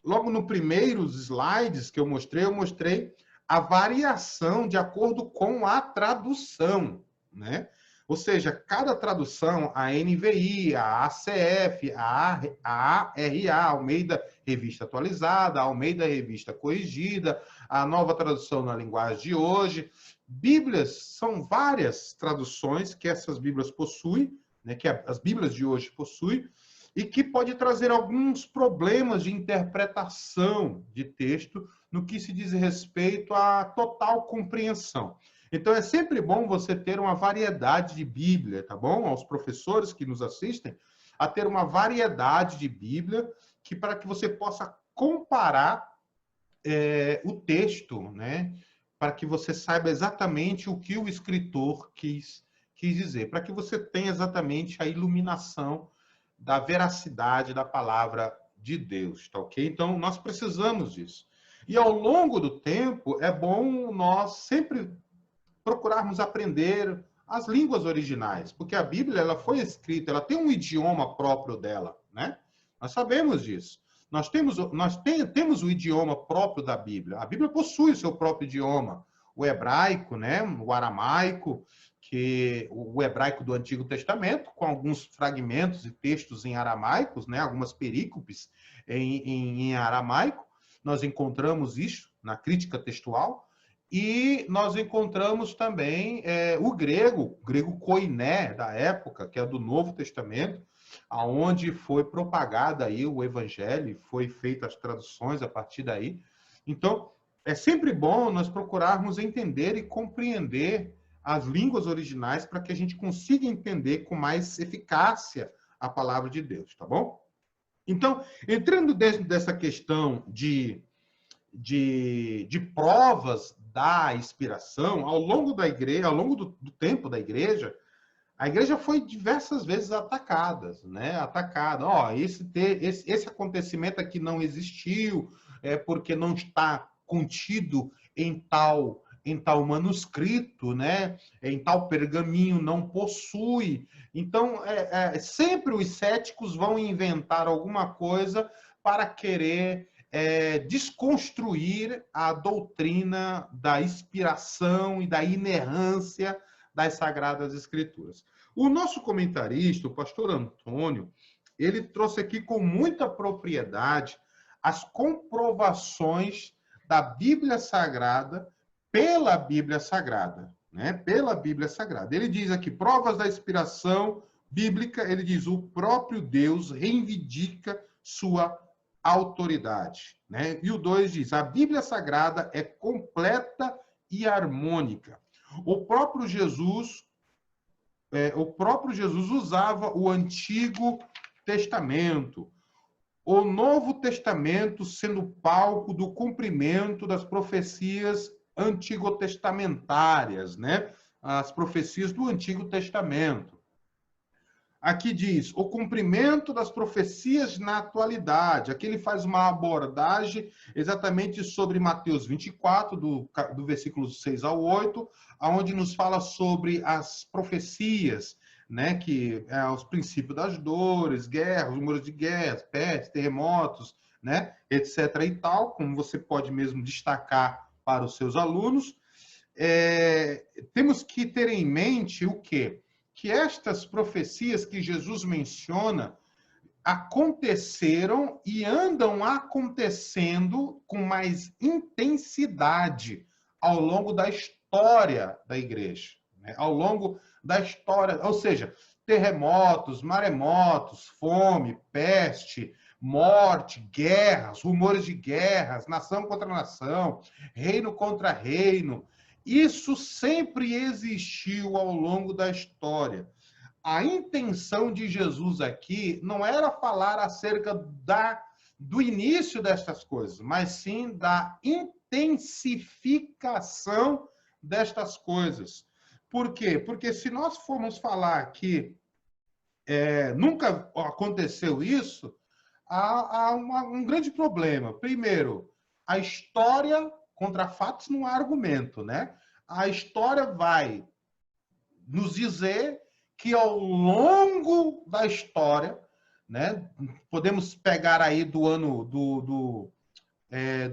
logo no primeiros slides que eu mostrei a variação de acordo com a tradução, né? Ou seja, cada tradução, a NVI, a ACF, a ARA, Almeida Revista Atualizada, a Almeida Revista Corrigida, a nova tradução na linguagem de hoje. Bíblias, são várias traduções que essas Bíblias possuem, né, que as Bíblias de hoje possuem, e que pode trazer alguns problemas de interpretação de texto no que se diz respeito à total compreensão. Então, é sempre bom você ter uma variedade de Bíblia, tá bom? Aos professores que nos assistem, a ter uma variedade de Bíblia para que você possa comparar o texto, né? Para que você saiba exatamente o que o escritor quis dizer, para que você tenha exatamente a iluminação da veracidade da palavra de Deus, tá ok? Então, nós precisamos disso. E ao longo do tempo, é bom nós sempre procurarmos aprender as línguas originais, porque a Bíblia ela foi escrita, ela tem um idioma próprio dela, né? Nós sabemos disso. Nós temos o idioma próprio da Bíblia. A Bíblia possui o seu próprio idioma, o hebraico, né? O aramaico, que o hebraico do Antigo Testamento, com alguns fragmentos e textos em aramaicos, né? Algumas perícopes em aramaico. Nós encontramos isso na crítica textual. E nós encontramos também o grego koiné da época, que é do Novo Testamento, aonde foi propagada aí o evangelho, foi feitas as traduções a partir daí. Então, é sempre bom nós procurarmos entender e compreender as línguas originais para que a gente consiga entender com mais eficácia a palavra de Deus, tá bom? Então, entrando dentro dessa questão de provas da inspiração, ao longo da igreja, ao longo do tempo da igreja, a igreja foi diversas vezes atacada, né? Atacada. Esse acontecimento aqui não existiu, porque não está contido em tal manuscrito, né? Em tal pergaminho, não possui. Então, sempre os céticos vão inventar alguma coisa para querer desconstruir a doutrina da inspiração e da inerrância das Sagradas Escrituras. O nosso comentarista, o pastor Antônio, ele trouxe aqui com muita propriedade as comprovações da Bíblia Sagrada pela Bíblia Sagrada, né? Pela Bíblia Sagrada. Ele diz aqui, provas da inspiração bíblica, ele diz, o próprio Deus reivindica sua autoridade, né? E o 2 diz, a Bíblia Sagrada é completa e harmônica. O próprio Jesus usava o Antigo Testamento, o Novo Testamento sendo palco do cumprimento das profecias antigotestamentárias, né? As profecias do Antigo Testamento. Aqui diz, o cumprimento das profecias na atualidade. Aqui ele faz uma abordagem exatamente sobre Mateus 24, do versículo 6 ao 8, onde nos fala sobre as profecias, né, que é os princípios das dores, guerras, rumores de guerras, pestes, terremotos, né, etc. e tal, como você pode mesmo destacar para os seus alunos. Temos que ter em mente o quê? Que estas profecias que Jesus menciona aconteceram e andam acontecendo com mais intensidade ao longo da história da igreja, né? Ao longo da história, ou seja, terremotos, maremotos, fome, peste, morte, guerras, rumores de guerras, nação contra nação, reino contra reino. Isso sempre existiu ao longo da história. A intenção de Jesus aqui não era falar acerca do início destas coisas, mas sim da intensificação destas coisas. Por quê? Porque se nós formos falar que nunca aconteceu isso, há um grande problema. Primeiro, a história contra fatos não há argumento, né? A história vai nos dizer que ao longo da história, né, podemos pegar aí do ano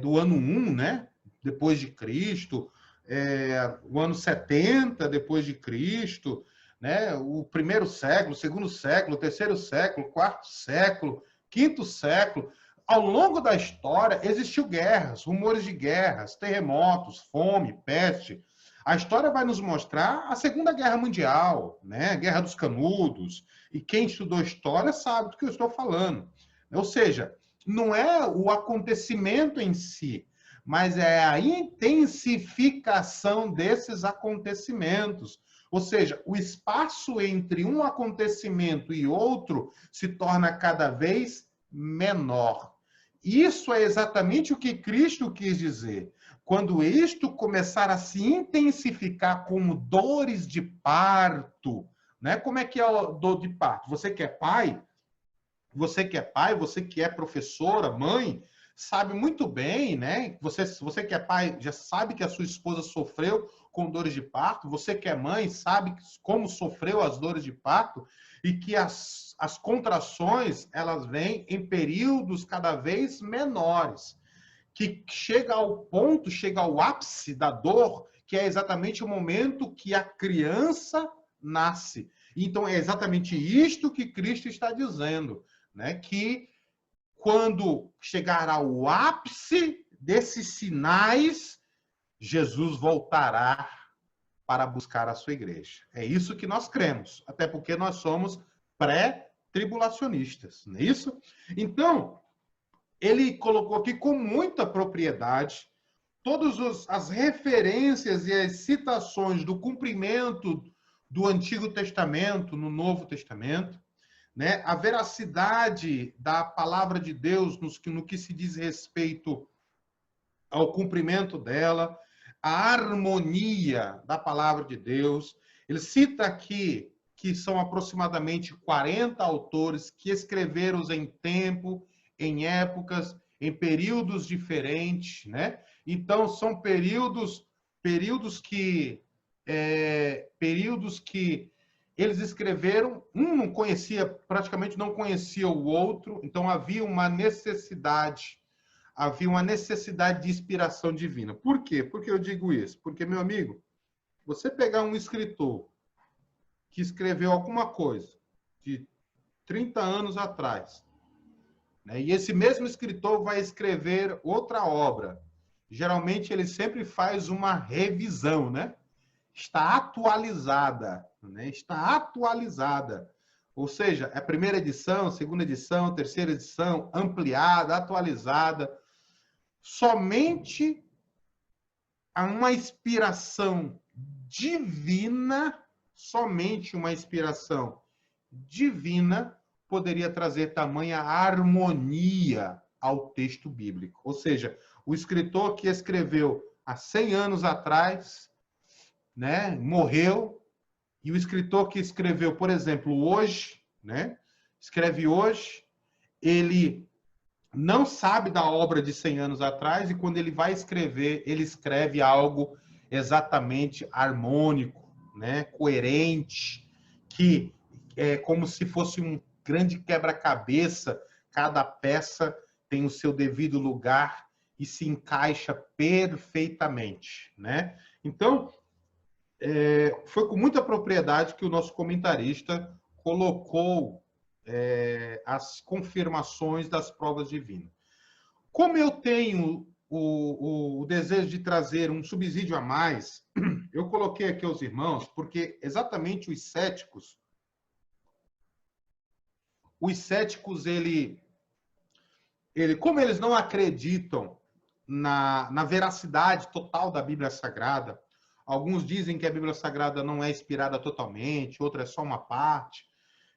do ano 1, né, depois de Cristo, o ano 70 depois de Cristo, né, o primeiro século, o segundo século, o terceiro século, o quarto século, quinto século. Ao longo da história, existiu guerras, rumores de guerras, terremotos, fome, peste. A história vai nos mostrar a Segunda Guerra Mundial, né? Guerra dos Canudos. E quem estudou história sabe do que eu estou falando. Ou seja, não é o acontecimento em si, mas é a intensificação desses acontecimentos. Ou seja, o espaço entre um acontecimento e outro se torna cada vez menor. Isso é exatamente o que Cristo quis dizer. Quando isto começar a se intensificar como dores de parto, né? Como é que é a dor de parto? Você que é pai, você que é professora, mãe, sabe muito bem, né? Você que é pai já sabe que a sua esposa sofreu com dores de parto, você que é mãe sabe como sofreu as dores de parto e que as contrações, elas vêm em períodos cada vez menores, que chega ao ponto, chega ao ápice da dor, que é exatamente o momento que a criança nasce. Então, é exatamente isto que Cristo está dizendo, né? Que quando chegar ao ápice desses sinais, Jesus voltará para buscar a sua igreja. É isso que nós cremos, até porque nós somos pré-tribulacionistas, não é isso? Então, ele colocou aqui com muita propriedade todas as referências e as citações do cumprimento do Antigo Testamento no Novo Testamento, né? A veracidade da palavra de Deus no que se diz respeito ao cumprimento dela, a harmonia da palavra de Deus. Ele cita aqui que são aproximadamente 40 autores que escreveram em tempo, em épocas, em períodos diferentes, né? Então, são períodos que eles escreveram, um não conhecia, praticamente não conhecia o outro, então havia uma necessidade de inspiração divina. Por quê? Por que eu digo isso? Porque, meu amigo, você pegar um escritor que escreveu alguma coisa de 30 anos atrás, né, e esse mesmo escritor vai escrever outra obra, geralmente ele sempre faz uma revisão, né? Está atualizada, né? Está atualizada. Ou seja, é a primeira edição, segunda edição, terceira edição, ampliada, atualizada. Somente a uma inspiração divina, somente uma inspiração divina poderia trazer tamanha harmonia ao texto bíblico. Ou seja, o escritor que escreveu há 100 anos atrás, né, morreu, e o escritor que escreveu, por exemplo, hoje, né? Escreve hoje, ele não sabe da obra de 100 anos atrás, e quando ele vai escrever, ele escreve algo exatamente harmônico, né? Coerente, que é como se fosse um grande quebra-cabeça, cada peça tem o seu devido lugar e se encaixa perfeitamente, né? Então, foi com muita propriedade que o nosso comentarista colocou as confirmações das provas divinas. Como eu tenho o desejo de trazer um subsídio a mais, eu coloquei aqui aos irmãos, porque exatamente os céticos, como eles não acreditam na veracidade total da Bíblia Sagrada, alguns dizem que a Bíblia Sagrada não é inspirada totalmente, outra é só uma parte.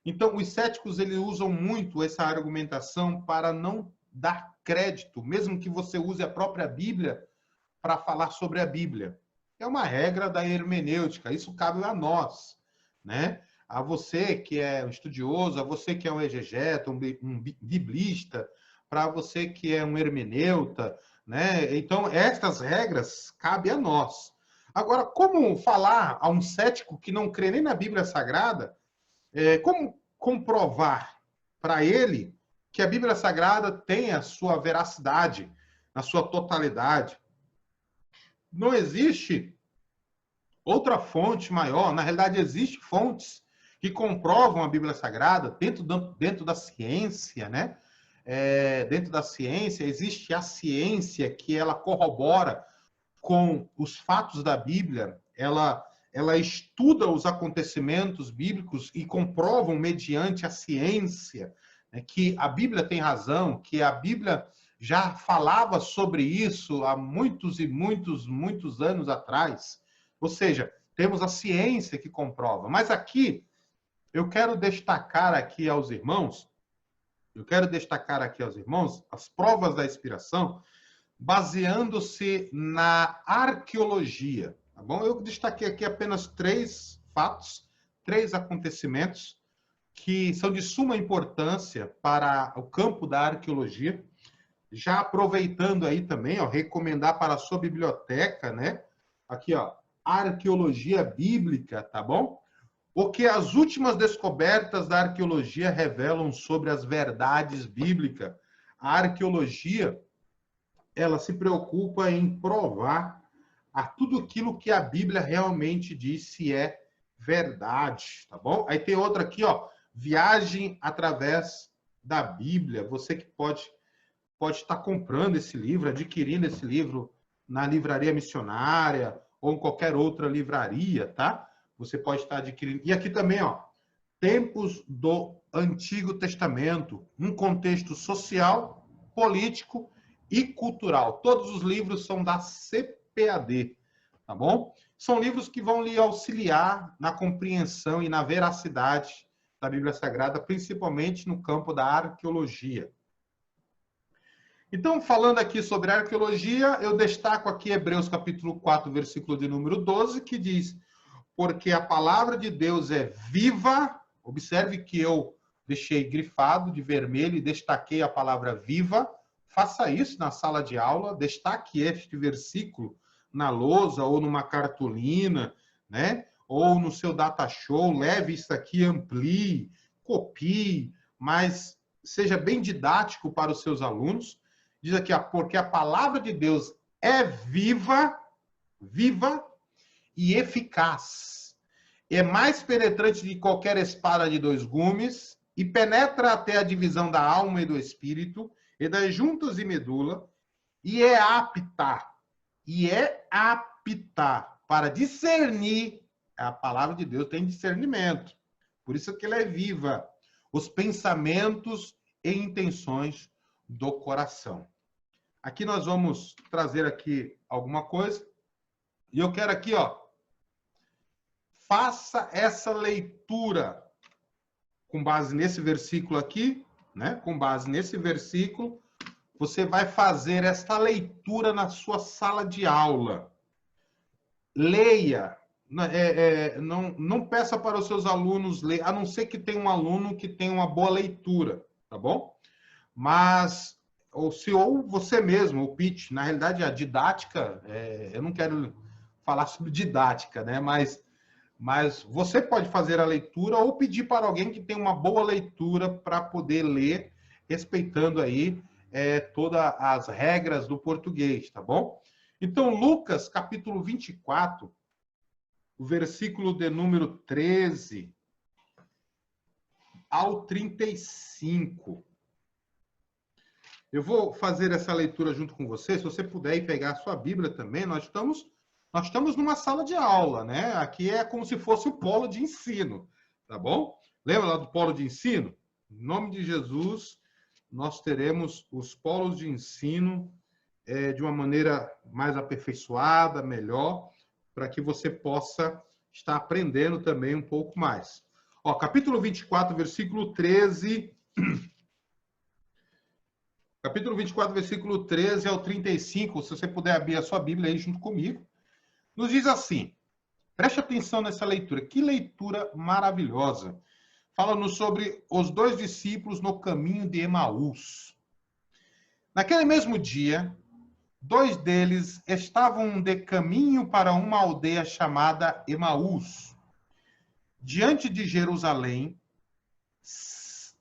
Então, os céticos eles usam muito essa argumentação para não dar crédito, mesmo que você use a própria Bíblia para falar sobre a Bíblia. É uma regra da hermenêutica, isso cabe a nós, né? A você que é um estudioso, a você que é um exegeta, um biblista, para você que é um hermeneuta, né? Então, estas regras cabem a nós. Agora, como falar a um cético que não crê nem na Bíblia Sagrada, como comprovar para ele que a Bíblia Sagrada tem a sua veracidade, na sua totalidade? Não existe outra fonte maior. Na realidade, existem fontes que comprovam a Bíblia Sagrada dentro da ciência, né? Dentro da ciência, existe a ciência que ela corrobora com os fatos da Bíblia, ela estuda os acontecimentos bíblicos e comprovam mediante a ciência, né, que a Bíblia tem razão, que a Bíblia já falava sobre isso há muitos e muitos anos atrás. Ou seja, temos a ciência que comprova. Mas aqui, eu quero destacar aqui aos irmãos as provas da inspiração, baseando-se na arqueologia, tá bom? Eu destaquei aqui apenas 3 fatos, 3 acontecimentos que são de suma importância para o campo da arqueologia. Já aproveitando aí também, ó, recomendar para a sua biblioteca, né? Aqui, ó, arqueologia bíblica, tá bom? O que as últimas descobertas da arqueologia revelam sobre as verdades bíblicas. A arqueologia, ela se preocupa em provar a tudo aquilo que a Bíblia realmente diz se é verdade, tá bom? Aí tem outra aqui, ó, viagem através da Bíblia. Você que pode estar comprando esse livro, adquirindo esse livro na livraria missionária ou em qualquer outra livraria, tá? Você pode estar adquirindo. E aqui também, ó, tempos do Antigo Testamento, um contexto social, político e cultural. Todos os livros são da CPAD, tá bom? São livros que vão lhe auxiliar na compreensão e na veracidade da Bíblia Sagrada, principalmente no campo da arqueologia. Então, falando aqui sobre arqueologia, eu destaco aqui Hebreus capítulo 4, versículo de número 12, que diz: porque a palavra de Deus é viva. Observe que eu deixei grifado de vermelho e destaquei a palavra viva. Faça isso na sala de aula, destaque este versículo na lousa ou numa cartolina, né? Ou no seu data show, leve isso aqui, amplie, copie, mas seja bem didático para os seus alunos. Diz aqui, porque a palavra de Deus é viva e eficaz. É mais penetrante de qualquer espada de 2 gumes e penetra até a divisão da alma e do espírito e das juntas e medula, e é apta para discernir. A palavra de Deus tem discernimento. Por isso que ela é viva. Os pensamentos e intenções do coração. Aqui nós vamos trazer aqui alguma coisa. E eu quero aqui, ó, faça essa leitura com base nesse versículo aqui, né? Com base nesse versículo, você vai fazer esta leitura na sua sala de aula. Leia não peça para os seus alunos ler, a não ser que tenha um aluno que tenha uma boa leitura, tá bom? Mas, ou você mesmo, o pitch, na realidade, a didática, eu não quero falar sobre didática, né? Mas você pode fazer a leitura ou pedir para alguém que tenha uma boa leitura para poder ler, respeitando aí todas as regras do português, tá bom? Então, Lucas, capítulo 24, o versículo de número 13 ao 35. Eu vou fazer essa leitura junto com você. Se você puder ir pegar a sua Bíblia também, nós estamos numa sala de aula, né? Aqui é como se fosse o polo de ensino, tá bom? Lembra lá do polo de ensino? Em nome de Jesus, nós teremos os polos de ensino de uma maneira mais aperfeiçoada, melhor, para que você possa estar aprendendo também um pouco mais. Ó, capítulo 24, versículo 13. Capítulo 24, versículo 13 ao 35, se você puder abrir a sua Bíblia aí junto comigo, nos diz assim, preste atenção nessa leitura, que leitura maravilhosa. Fala-nos sobre os dois discípulos no caminho de Emaús. Naquele mesmo dia, dois deles estavam de caminho para uma aldeia chamada Emaús, diante de Jerusalém,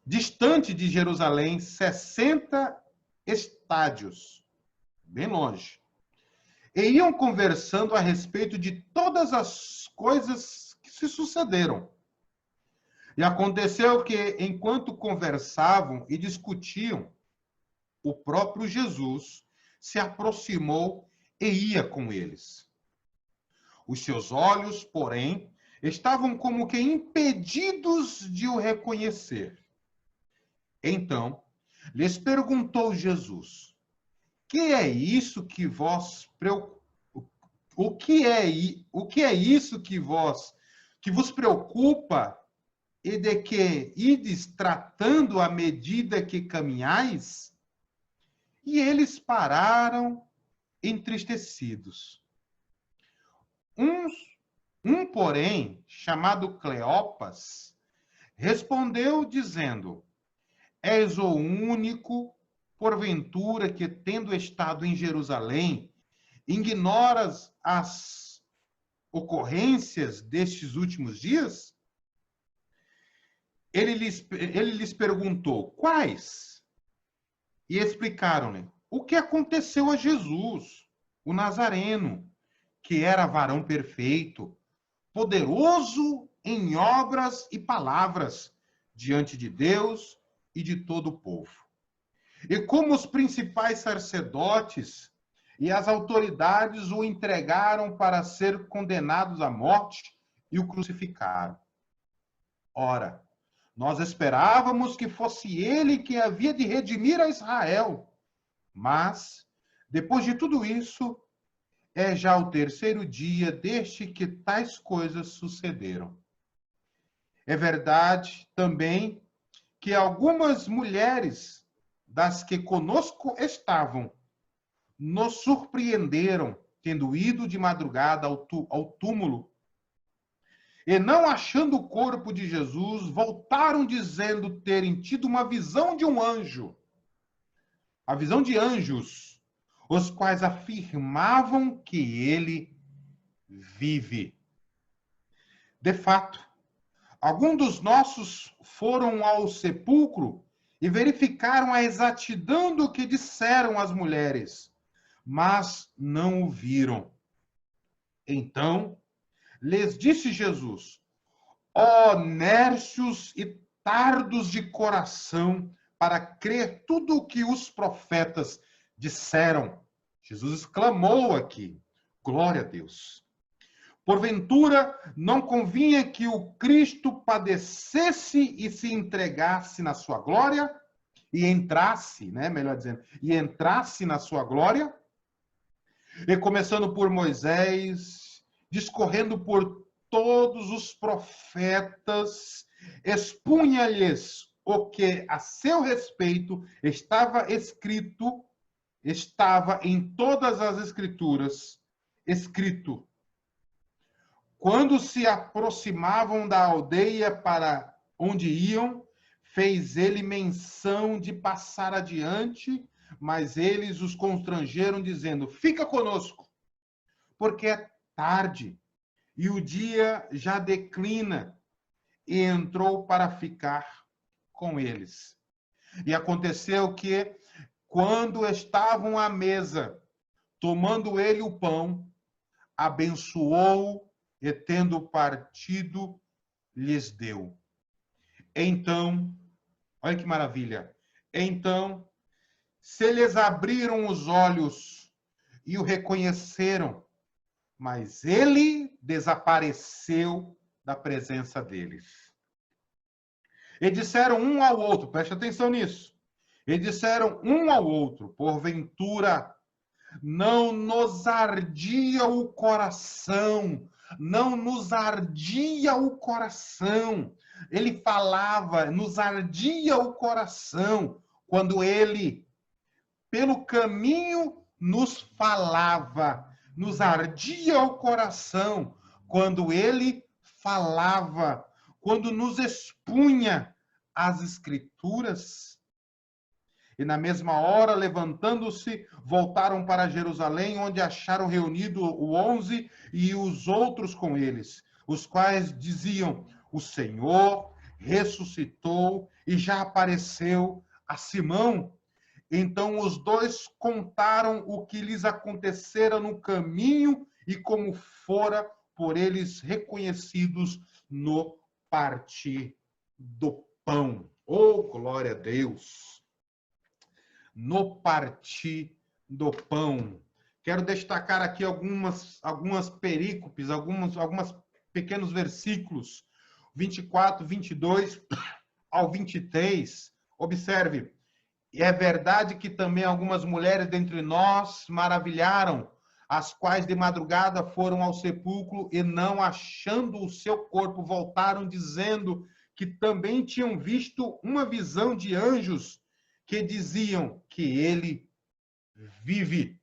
distante de Jerusalém, 60 estádios, bem longe. E iam conversando a respeito de todas as coisas que se sucederam. E aconteceu que, enquanto conversavam e discutiam, o próprio Jesus se aproximou e ia com eles. Os seus olhos, porém, estavam como que impedidos de o reconhecer. Então, lhes perguntou Jesus: que é isso que vos preocupa? O que é isso que vos preocupa e de que ides tratando à medida que caminhais? E eles pararam entristecidos. Porém, chamado Cleopas, respondeu dizendo: és o único, porventura, que, tendo estado em Jerusalém, ignoras as ocorrências destes últimos dias? Ele lhes perguntou, quais? E explicaram-lhe o que aconteceu a Jesus, o Nazareno, que era varão perfeito, poderoso em obras e palavras, diante de Deus e de todo o povo. E como os principais sacerdotes e as autoridades o entregaram para ser condenados à morte e o crucificaram. Ora, nós esperávamos que fosse ele que havia de redimir a Israel. Mas, depois de tudo isso, é já o terceiro dia desde que tais coisas sucederam. É verdade também que algumas mulheres das que conosco estavam nos surpreenderam, tendo ido de madrugada ao túmulo, e não achando o corpo de Jesus, voltaram dizendo terem tido uma visão de um anjo, a visão de anjos, os quais afirmavam que ele vive. De fato, alguns dos nossos foram ao sepulcro e verificaram a exatidão do que disseram as mulheres, mas não o viram. Então, lhes disse Jesus: ó nércios e tardos de coração, para crer tudo o que os profetas disseram. Jesus exclamou aqui, glória a Deus. Porventura, não convinha que o Cristo padecesse e se entregasse na sua glória? E entrasse, né, melhor dizendo, e entrasse na sua glória? E começando por Moisés, discorrendo por todos os profetas, expunha-lhes o que a seu respeito estava escrito, estava em todas as escrituras, escrito: Quando se aproximavam da aldeia para onde iam, fez ele menção de passar adiante, mas eles os constrangeram, dizendo: fica conosco, porque é tarde e o dia já declina. E entrou para ficar com eles. E aconteceu que, quando estavam à mesa, tomando ele o pão, abençoou e, tendo partido, lhes deu. Então, olha que maravilha. Então, se lhes abriram os olhos e o reconheceram, mas ele desapareceu da presença deles. E disseram um ao outro, preste atenção nisso. E disseram um ao outro: porventura, não nos ardia o coração, não nos ardia o coração. Ele falava, nos ardia o coração, quando ele, pelo caminho, nos falava. Nos ardia o coração, quando ele falava, quando nos expunha as Escrituras. E na mesma hora, levantando-se, voltaram para Jerusalém, onde acharam reunido o 11 e os outros com eles, os quais diziam: o Senhor ressuscitou e já apareceu a Simão. Então os dois contaram o que lhes acontecera no caminho e como fora por eles reconhecidos no partir do pão. Oh, glória a Deus! No partir do pão. Quero destacar aqui algumas perícopes, algumas pequenos versículos, 24, 22 ao 23. Observe. E é verdade que também algumas mulheres dentre nós maravilharam, as quais de madrugada foram ao sepulcro e, não achando o seu corpo, voltaram dizendo que também tinham visto uma visão de anjos que diziam que ele vive.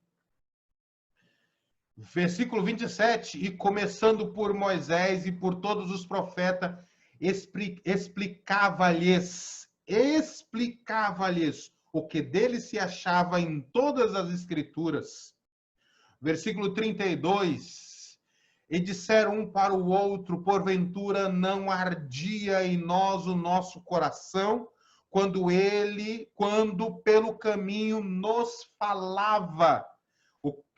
Versículo 27, e começando por Moisés e por todos os profetas, explicava-lhes o que dele se achava em todas as Escrituras. Versículo 32, e disseram um para o outro: porventura não ardia em nós o nosso coração, quando pelo caminho nos falava,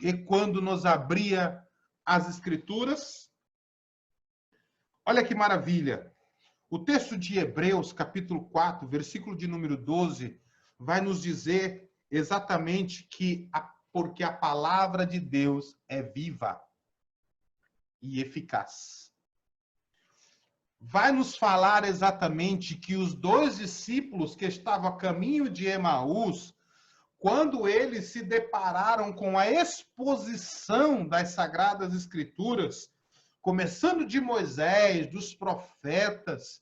e quando nos abria as Escrituras? Olha que maravilha! O texto de Hebreus, capítulo 4, versículo de número 12, vai nos dizer exatamente que porque a palavra de Deus é viva e eficaz. Vai nos falar exatamente que os dois discípulos que estavam a caminho de Emaús, quando eles se depararam com a exposição das Sagradas Escrituras, começando de Moisés, dos profetas,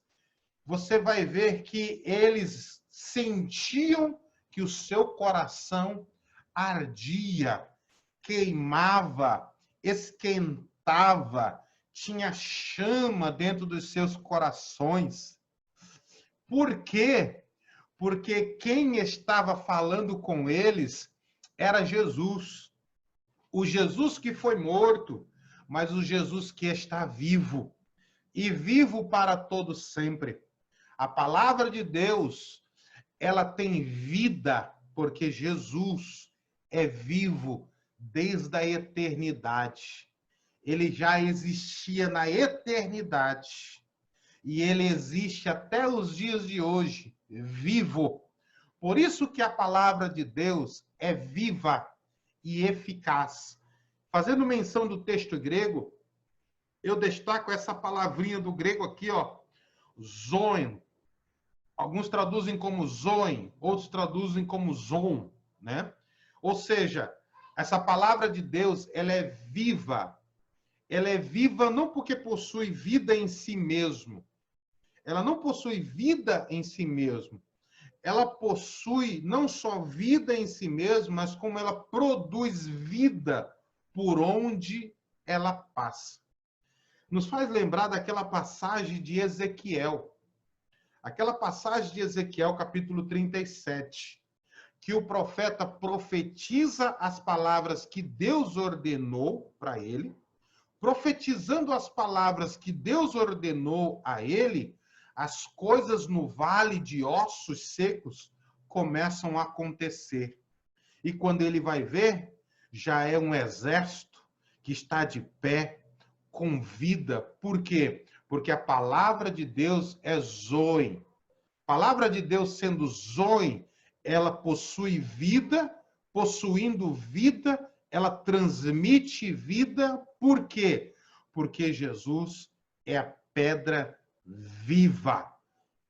você vai ver que eles sentiam que o seu coração ardia, queimava, esquentava, tinha chama dentro dos seus corações. Por quê? Porque quem estava falando com eles era Jesus. O Jesus que foi morto, mas o Jesus que está vivo. E vivo para todos sempre. A palavra de Deus, ela tem vida, porque Jesus é vivo desde a eternidade. Ele já existia na eternidade. E ele existe até os dias de hoje, vivo. Por isso que a palavra de Deus é viva e eficaz. Fazendo menção do texto grego, eu destaco essa palavrinha do grego aqui, ó, zoen. Alguns traduzem como zoen, outros traduzem como zon, né? Ou seja, essa palavra de Deus, ela é viva. Ela é viva não porque possui vida em si mesmo. Ela não possui vida em si mesmo. Ela possui não só vida em si mesma, mas como ela produz vida por onde ela passa. nos faz lembrar daquela passagem de Ezequiel. Aquela passagem de Ezequiel, capítulo 37, que o profeta profetiza as palavras que Deus ordenou para ele, profetizando as palavras que Deus ordenou a ele, as coisas no vale de ossos secos começam a acontecer. E quando ele vai ver, já é um exército que está de pé, com vida. Por quê? Porque a palavra de Deus é zoe. A palavra de Deus sendo zoe, ela possui vida, possuindo vida, ela transmite vida. Por quê? Porque Jesus é a pedra viva.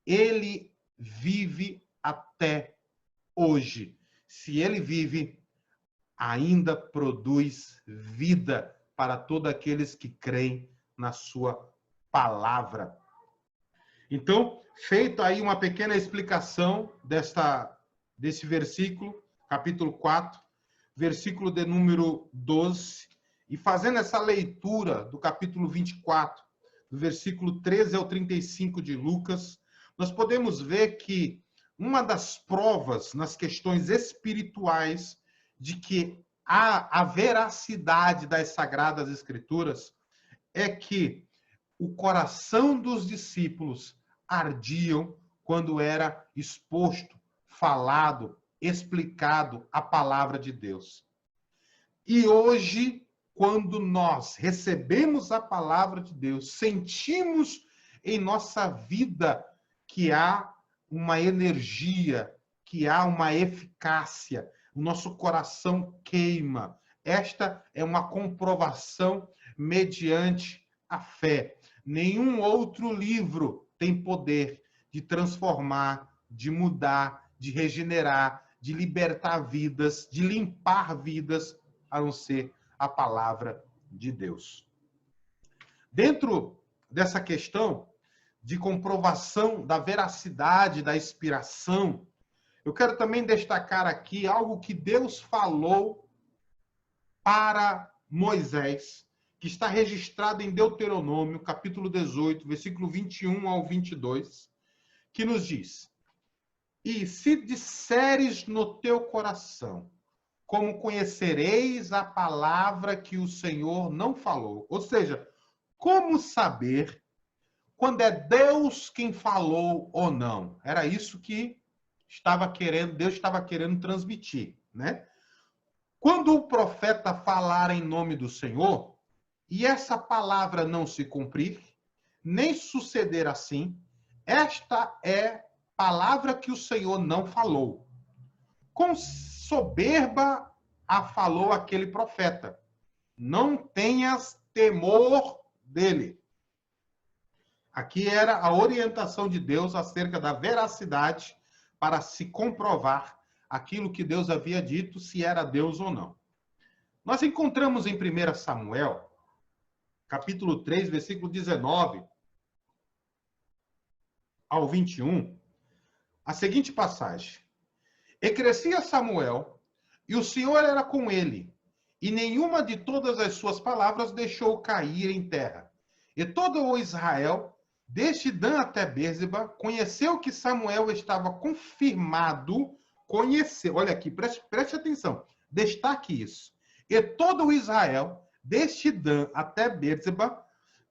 Ele vive até hoje. Se ele vive, ainda produz vida para todos aqueles que creem na sua palavra. Então, feito aí uma pequena explicação desse versículo, capítulo 4, versículo de número 12, e fazendo essa leitura do capítulo 24, do versículo 13 ao 35 de Lucas, nós podemos ver que uma das provas nas questões espirituais de que há a veracidade das Sagradas Escrituras é que o coração dos discípulos ardiam quando era exposto, falado, explicado a palavra de Deus. E hoje, quando nós recebemos a palavra de Deus, sentimos em nossa vida que há uma energia, que há uma eficácia, o nosso coração queima. Esta é uma comprovação mediante a fé. Nenhum outro livro tem poder de transformar, de mudar, de regenerar, de libertar vidas, de limpar vidas, a não ser a palavra de Deus. Dentro dessa questão de comprovação da veracidade, da inspiração, eu quero também destacar aqui algo que Deus falou para Moisés, que está registrado em Deuteronômio, capítulo 18, versículo 21 ao 22, que nos diz: E se disseres no teu coração, como conhecereis a palavra que o Senhor não falou? Ou seja, como saber quando é Deus quem falou ou não? Era isso que Deus estava querendo transmitir, né? Quando o profeta falar em nome do Senhor, e essa palavra não se cumprir, nem suceder assim, esta é palavra que o Senhor não falou. Com soberba a falou aquele profeta. Não tenhas temor dele. Aqui era a orientação de Deus acerca da veracidade para se comprovar aquilo que Deus havia dito, se era Deus ou não. Nós encontramos em 1 Samuel, capítulo 3, versículo 19 ao 21, a seguinte passagem: E crescia Samuel, e o Senhor era com ele, e nenhuma de todas as suas palavras deixou cair em terra. E todo o Israel, desde Dan até Bérseba, conheceu que Samuel estava confirmado, olha aqui, preste atenção, destaque isso. E todo o Israel, desde Dan até Bérseba,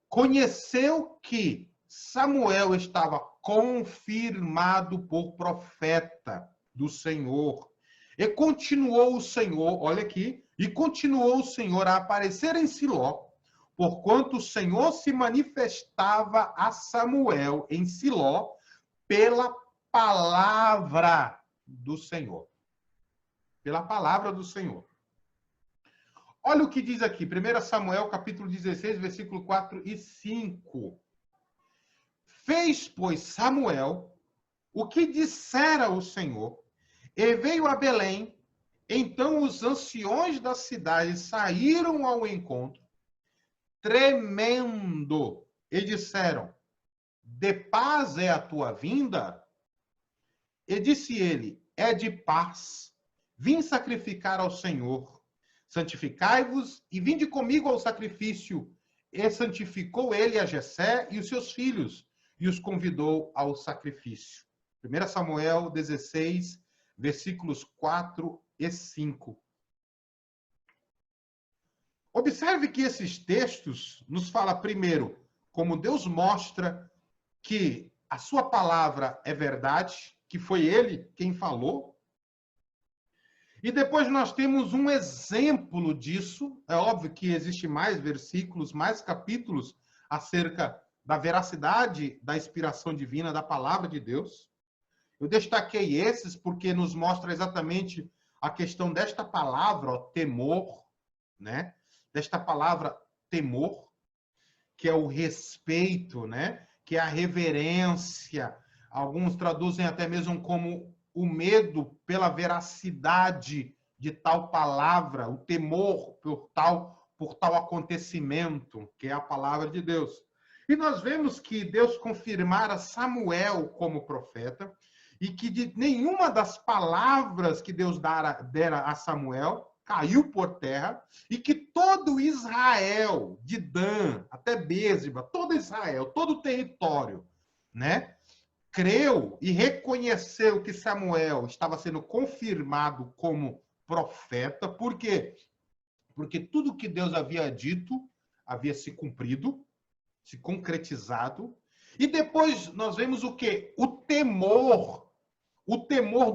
conheceu que Samuel estava confirmado por profeta do Senhor. E continuou o Senhor, olha aqui, e continuou o Senhor a aparecer em Siló, porquanto o Senhor se manifestava a Samuel em Siló pela palavra do Senhor. Pela palavra do Senhor. Olha o que diz aqui, 1 Samuel, capítulo 16, versículo 4 e 5. Fez, pois, Samuel o que dissera o Senhor, e veio a Belém. Então os anciões da cidade saíram ao encontro, tremendo, e disseram: De paz é a tua vinda? E disse ele: É de paz. Vim sacrificar ao Senhor. Santificai-vos e vinde comigo ao sacrifício. e santificou ele a Jessé e os seus filhos, e os convidou ao sacrifício. 1 Samuel 16, versículos 4 e 5. Observe que esses textos nos falam, primeiro, como Deus mostra que a sua palavra é verdade, que foi ele quem falou. E depois nós temos um exemplo disso. É óbvio que existe mais versículos, mais capítulos acerca da veracidade da inspiração divina da palavra de Deus. Eu destaquei esses porque nos mostra exatamente a questão desta palavra, ó, temor, né? Desta palavra temor, que é o respeito, né? Que é a reverência. Alguns traduzem até mesmo como o medo pela veracidade de tal palavra, o temor por tal acontecimento, que é a palavra de Deus. E nós vemos que Deus confirmara Samuel como profeta e que de nenhuma das palavras que Deus dera a Samuel caiu por terra, e que todo Israel, de Dan até Béziba, todo Israel, todo o território, né, creu e reconheceu que Samuel estava sendo confirmado como profeta. Por quê? Porque tudo que Deus havia dito havia se cumprido, se concretizado. E depois nós vemos o quê? O temor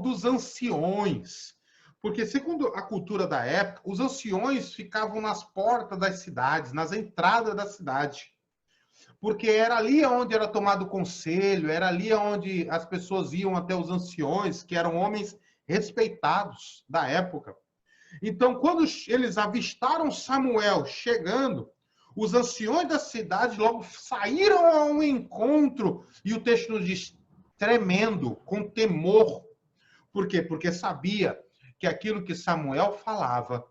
dos anciões. Porque, segundo a cultura da época, os anciões ficavam nas portas das cidades, nas entradas da cidade. Porque era ali onde era tomado conselho, era ali onde as pessoas iam até os anciões, que eram homens respeitados da época. Então, quando eles avistaram Samuel chegando, os anciões da cidade logo saíram ao encontro, e o texto nos diz, tremendo, com temor. Por quê? Porque sabia que aquilo que Samuel falava,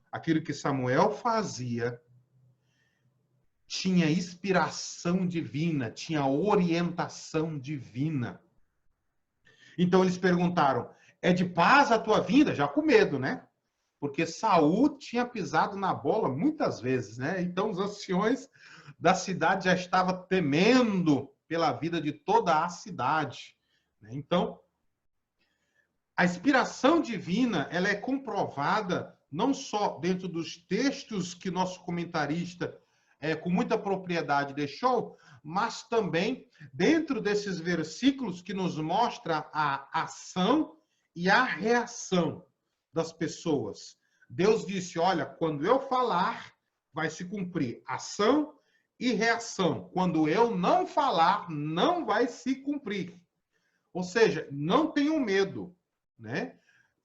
aquilo que Samuel fazia, tinha inspiração divina, tinha orientação divina. Então eles perguntaram, é de paz a tua vinda? Já com medo, né? Porque Saul tinha pisado na bola muitas vezes, né? Então os anciões da cidade já estavam temendo pela vida de toda a cidade. Então, a inspiração divina, ela é comprovada não só dentro dos textos que nosso comentarista com muita propriedade deixou, mas também dentro desses versículos que nos mostra a ação e a reação das pessoas. Deus disse, olha, quando eu falar, vai se cumprir ação e reação. Quando eu não falar, não vai se cumprir. Ou seja, não tenham medo, né?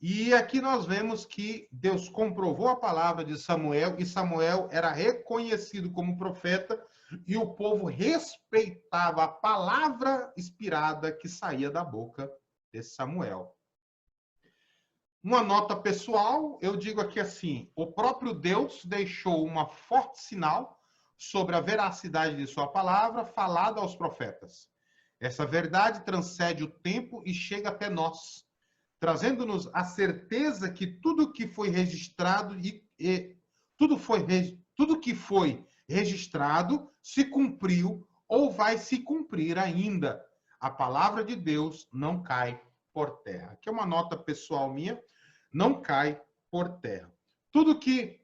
E aqui nós vemos que Deus comprovou a palavra de Samuel, e Samuel era reconhecido como profeta, e o povo respeitava a palavra inspirada que saía da boca de Samuel. Uma nota pessoal, eu digo aqui assim, o próprio Deus deixou uma forte sinal sobre a veracidade de sua palavra falada aos profetas. Essa verdade transcende o tempo e chega até nós, trazendo-nos a certeza que tudo que foi registrado tudo que foi registrado se cumpriu ou vai se cumprir ainda. A palavra de Deus não cai por terra. Aqui é uma nota pessoal minha, não cai por terra. Tudo que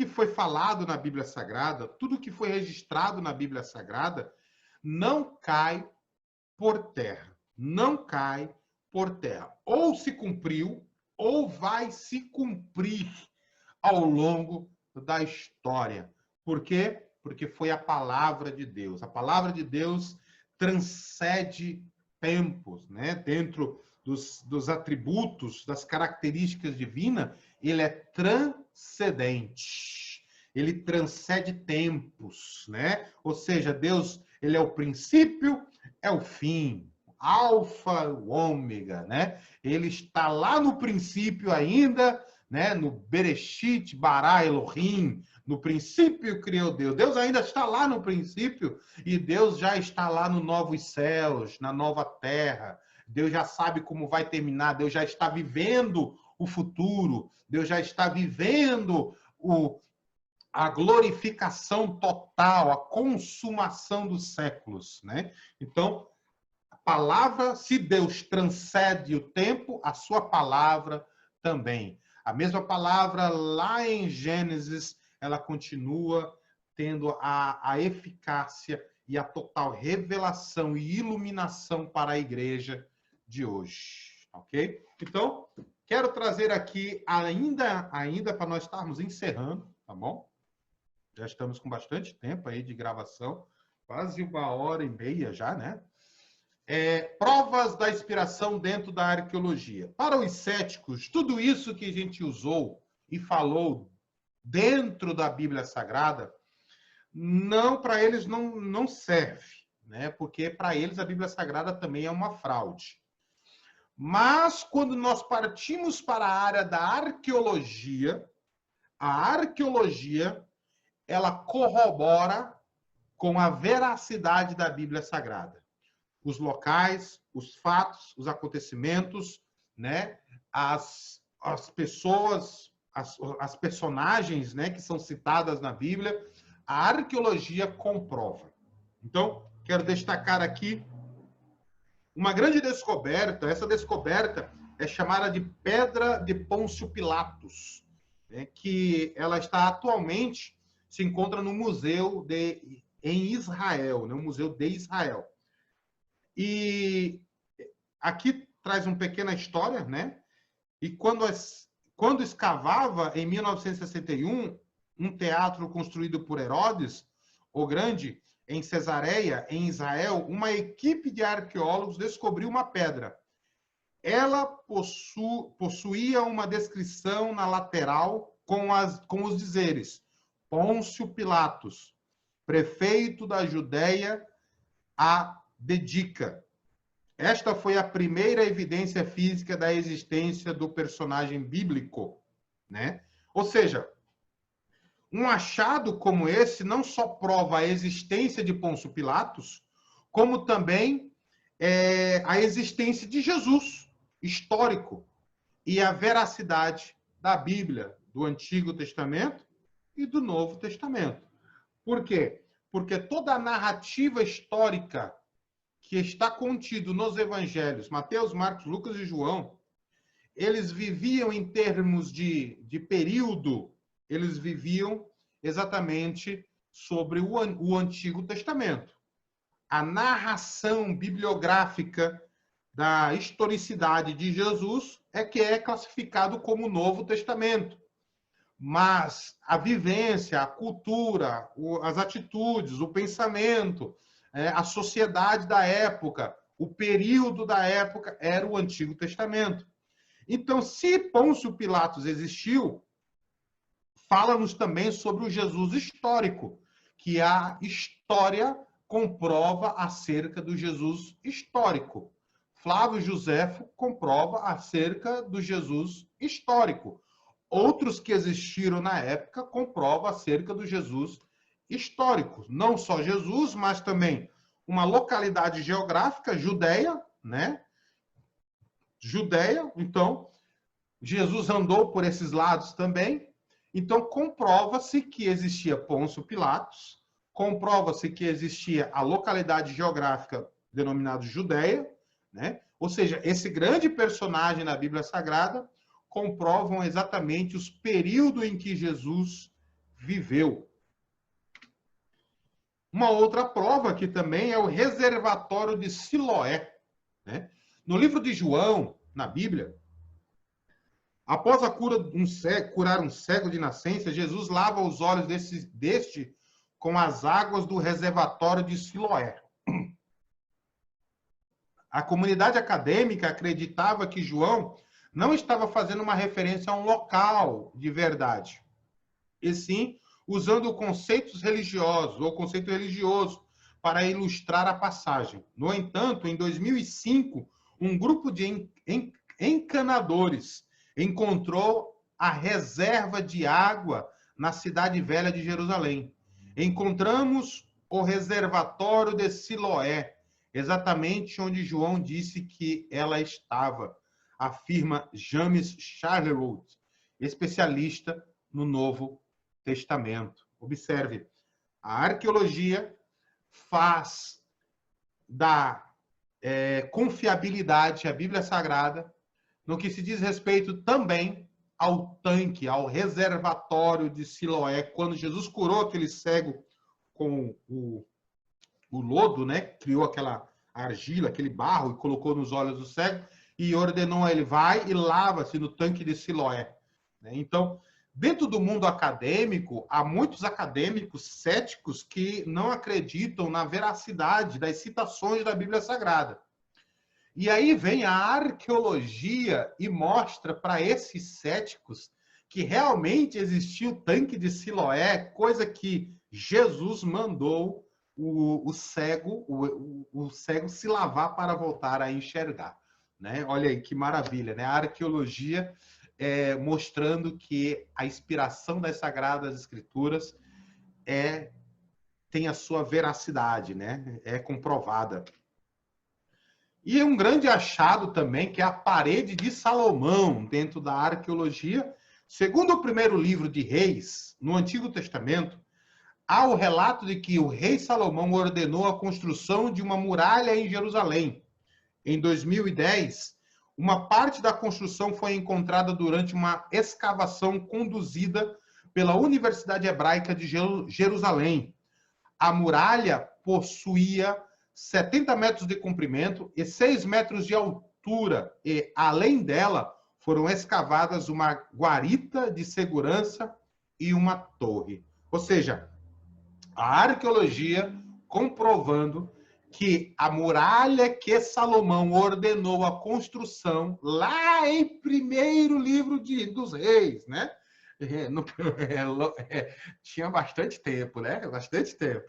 foi falado na Bíblia Sagrada, tudo que foi registrado na Bíblia Sagrada, não cai por terra. Não cai por terra. Ou se cumpriu, ou vai se cumprir ao longo da história. Por quê? Porque foi a palavra de Deus. A palavra de Deus transcende tempos, né? Dentro dos atributos, das características divinas, ele é transcendente. Ele transcende tempos, né? Ou seja, Deus, ele é o princípio, é o fim. Alfa, o ômega, né? Ele está lá no princípio ainda, né? No Bereshit, Bara, Elohim, no princípio criou Deus. Deus ainda está lá no princípio e Deus já está lá nos novos céus, na nova terra. Deus já sabe como vai terminar, Deus já está vivendo o futuro, Deus já está vivendo a glorificação total, a consumação dos séculos, né? Então, a palavra, se Deus transcende o tempo, a sua palavra também. A mesma palavra lá em Gênesis, ela continua tendo a eficácia e a total revelação e iluminação para a igreja de hoje, ok? Então, quero trazer aqui, ainda para nós estarmos encerrando, tá bom? Já estamos com bastante tempo aí de gravação, quase 1h30 já, né? Provas da inspiração dentro da arqueologia. Para os céticos, tudo isso que a gente usou e falou dentro da Bíblia Sagrada, para eles não serve, né? Porque para eles a Bíblia Sagrada também é uma fraude. Mas quando nós partimos para a área da arqueologia, a arqueologia ela corrobora com a veracidade da Bíblia Sagrada. Os locais, os fatos, os acontecimentos, né? As pessoas, as personagens, né, que são citadas na Bíblia, a arqueologia comprova. Então, quero destacar aqui uma grande descoberta. Essa descoberta é chamada de Pedra de Pôncio Pilatos, né, que ela está atualmente, se encontra no museu em Israel, no Museu de Israel. E aqui traz uma pequena história, né? E quando escavava, em 1961, um teatro construído por Herodes, o Grande, em Cesareia, em Israel, uma equipe de arqueólogos descobriu uma pedra. Ela possuía uma descrição na lateral com os dizeres: Pôncio Pilatos, prefeito da Judéia, a dedica. Esta foi a primeira evidência física da existência do personagem bíblico, né? Ou seja, um achado como esse não só prova a existência de Pôncio Pilatos, como também a existência de Jesus, histórico, e a veracidade da Bíblia, do Antigo Testamento e do Novo Testamento. Por quê? Porque toda a narrativa histórica que está contido nos evangelhos, Mateus, Marcos, Lucas e João, eles viviam em termos de período, eles viviam exatamente sobre o Antigo Testamento. A narração bibliográfica da historicidade de Jesus que é classificado como Novo Testamento. Mas a vivência, a cultura, as atitudes, o pensamento, a sociedade da época, o período da época era o Antigo Testamento. Então, se Pôncio Pilatos existiu, fala-nos também sobre o Jesus histórico, que a história comprova acerca do Jesus histórico. Flávio Joséfo comprova acerca do Jesus histórico. Outros que existiram na época comprovam acerca do Jesus histórico. Não só Jesus, mas também uma localidade geográfica, Judéia, né? Judéia, então, Jesus andou por esses lados também. Então, comprova-se que existia Pôncio Pilatos, comprova-se que existia a localidade geográfica denominada Judéia, né? Ou seja, esse grande personagem na Bíblia Sagrada comprovam exatamente os períodos em que Jesus viveu. Uma outra prova aqui também é o reservatório de Siloé, né? No livro de João, na Bíblia, após a curar um cego de nascença, Jesus lava os olhos deste com as águas do reservatório de Siloé. A comunidade acadêmica acreditava que João não estava fazendo uma referência a um local de verdade, e sim usando conceitos religiosos ou conceito religioso para ilustrar a passagem. No entanto, em 2005, um grupo de encanadores encontrou a reserva de água na cidade velha de Jerusalém. Encontramos o reservatório de Siloé, exatamente onde João disse que ela estava, afirma James Charlewood, especialista no Novo Testamento. Observe, a arqueologia faz da confiabilidade à Bíblia Sagrada no que se diz respeito também ao tanque, ao reservatório de Siloé, quando Jesus curou aquele cego com o lodo, né? Criou aquela argila, aquele barro e colocou nos olhos do cego e ordenou a ele, vai e lava-se no tanque de Siloé. Então, dentro do mundo acadêmico, há muitos acadêmicos céticos que não acreditam na veracidade das citações da Bíblia Sagrada. E aí vem a arqueologia e mostra para esses céticos que realmente existiu o tanque de Siloé, coisa que Jesus mandou o cego se lavar para voltar a enxergar. Né? Olha aí que maravilha, né? A arqueologia mostrando que a inspiração das Sagradas Escrituras tem a sua veracidade, né? É comprovada. E um grande achado também, que é a parede de Salomão, dentro da arqueologia. Segundo o primeiro livro de Reis, no Antigo Testamento, há o relato de que o rei Salomão ordenou a construção de uma muralha em Jerusalém. Em 2010, uma parte da construção foi encontrada durante uma escavação conduzida pela Universidade Hebraica de Jerusalém. A muralha possuía 70 metros de comprimento e 6 metros de altura, e, além dela, foram escavadas uma guarita de segurança e uma torre. Ou seja, a arqueologia comprovando que a muralha que Salomão ordenou a construção, lá em primeiro livro dos Reis, né? Tinha bastante tempo, né? Bastante tempo.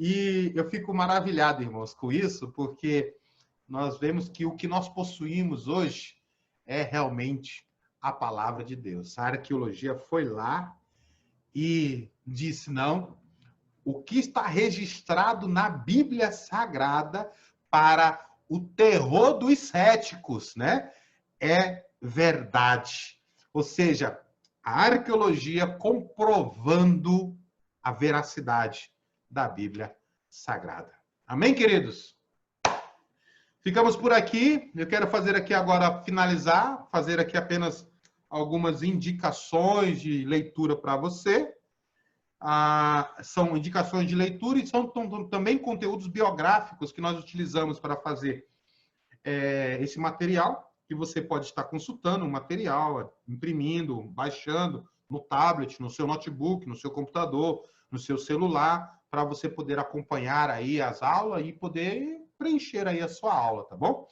E eu fico maravilhado, irmãos, com isso, porque nós vemos que o que nós possuímos hoje é realmente a palavra de Deus. A arqueologia foi lá e disse, não, o que está registrado na Bíblia Sagrada para o terror dos céticos, né? É verdade. Ou seja, a arqueologia comprovando a veracidade da Bíblia Sagrada. Amém, queridos? Ficamos por aqui. Eu quero fazer aqui agora, finalizar, fazer aqui apenas algumas indicações de leitura para você. São indicações de leitura e são também conteúdos biográficos que nós utilizamos para fazer esse material, que você pode estar consultando o material, imprimindo, baixando no tablet, no seu notebook, no seu computador, no seu celular, para você poder acompanhar aí as aulas e poder preencher aí a sua aula, tá bom?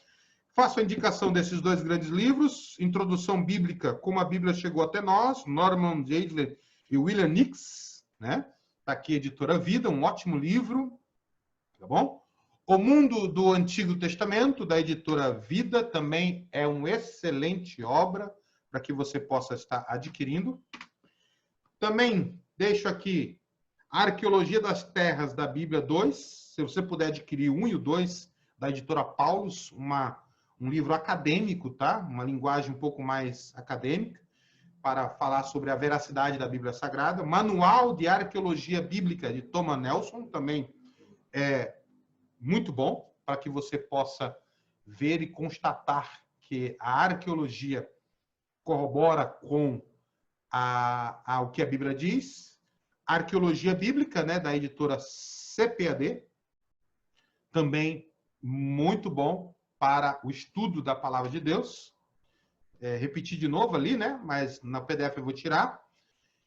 Faço a indicação desses dois grandes livros, Introdução Bíblica, Como a Bíblia Chegou até Nós, Norman Geisler e William Nix, né? Tá aqui, Editora Vida, um ótimo livro, tá bom? O Mundo do Antigo Testamento, da Editora Vida, também é uma excelente obra para que você possa estar adquirindo. Também deixo aqui a Arqueologia das Terras da Bíblia 2, se você puder adquirir o 1 e o 2, da Editora Paulus, um livro acadêmico, tá? Uma linguagem um pouco mais acadêmica, para falar sobre a veracidade da Bíblia Sagrada. Manual de Arqueologia Bíblica, de Thomas Nelson, também é muito bom, para que você possa ver e constatar que a arqueologia corrobora com o que a Bíblia diz. Arqueologia Bíblica, né, da editora CPAD, também muito bom para o estudo da Palavra de Deus. Repetir de novo ali, né, mas na PDF eu vou tirar.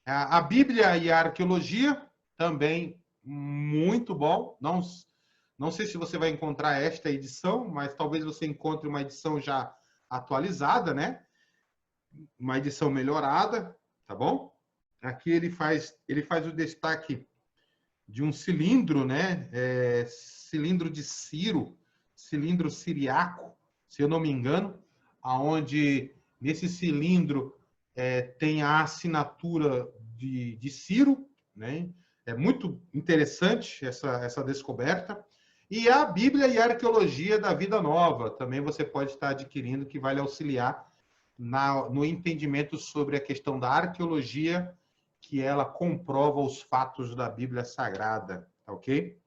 A Bíblia e a Arqueologia, também muito bom. Não sei se você vai encontrar esta edição, mas talvez você encontre uma edição já atualizada, né? Uma edição melhorada, tá bom? Aqui ele faz o destaque de um cilindro, né? Cilindro de Ciro, cilindro siriaco, se eu não me engano, aonde nesse cilindro tem a assinatura de Ciro, né? É muito interessante essa descoberta. E a Bíblia e a Arqueologia da Vida Nova, também você pode estar adquirindo, que vai lhe auxiliar no entendimento sobre a questão da arqueologia que ela comprova os fatos da Bíblia Sagrada, tá ok?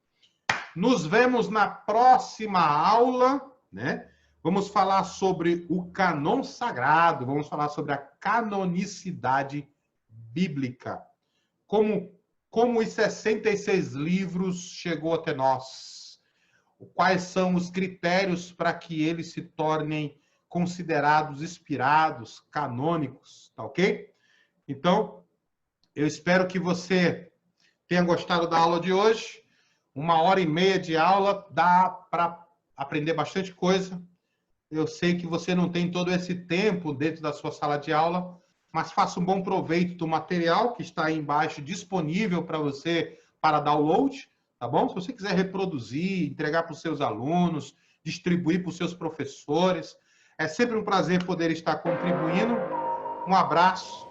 Nos vemos na próxima aula, né? Vamos falar sobre o cânon sagrado, vamos falar sobre a canonicidade bíblica. Como os 66 livros chegou até nós? Quais são os critérios para que eles se tornem considerados inspirados, canônicos, tá ok? Então, eu espero que você tenha gostado da aula de hoje. 1h30 de aula, dá para aprender bastante coisa. Eu sei que você não tem todo esse tempo dentro da sua sala de aula, mas faça um bom proveito do material que está aí embaixo disponível para você para download, tá bom? Se você quiser reproduzir, entregar para os seus alunos, distribuir para os seus professores, é sempre um prazer poder estar contribuindo. Um abraço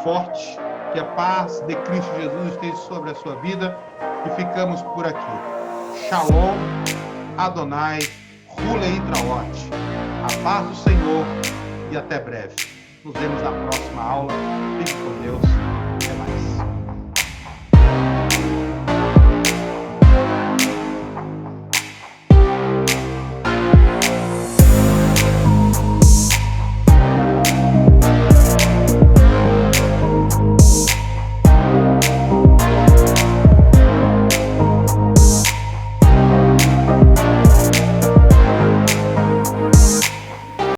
forte, que a paz de Cristo Jesus esteja sobre a sua vida e ficamos por aqui. Shalom, Adonai, Hulei Traot. A paz do Senhor e até breve. Nos vemos na próxima aula. Fique com Deus.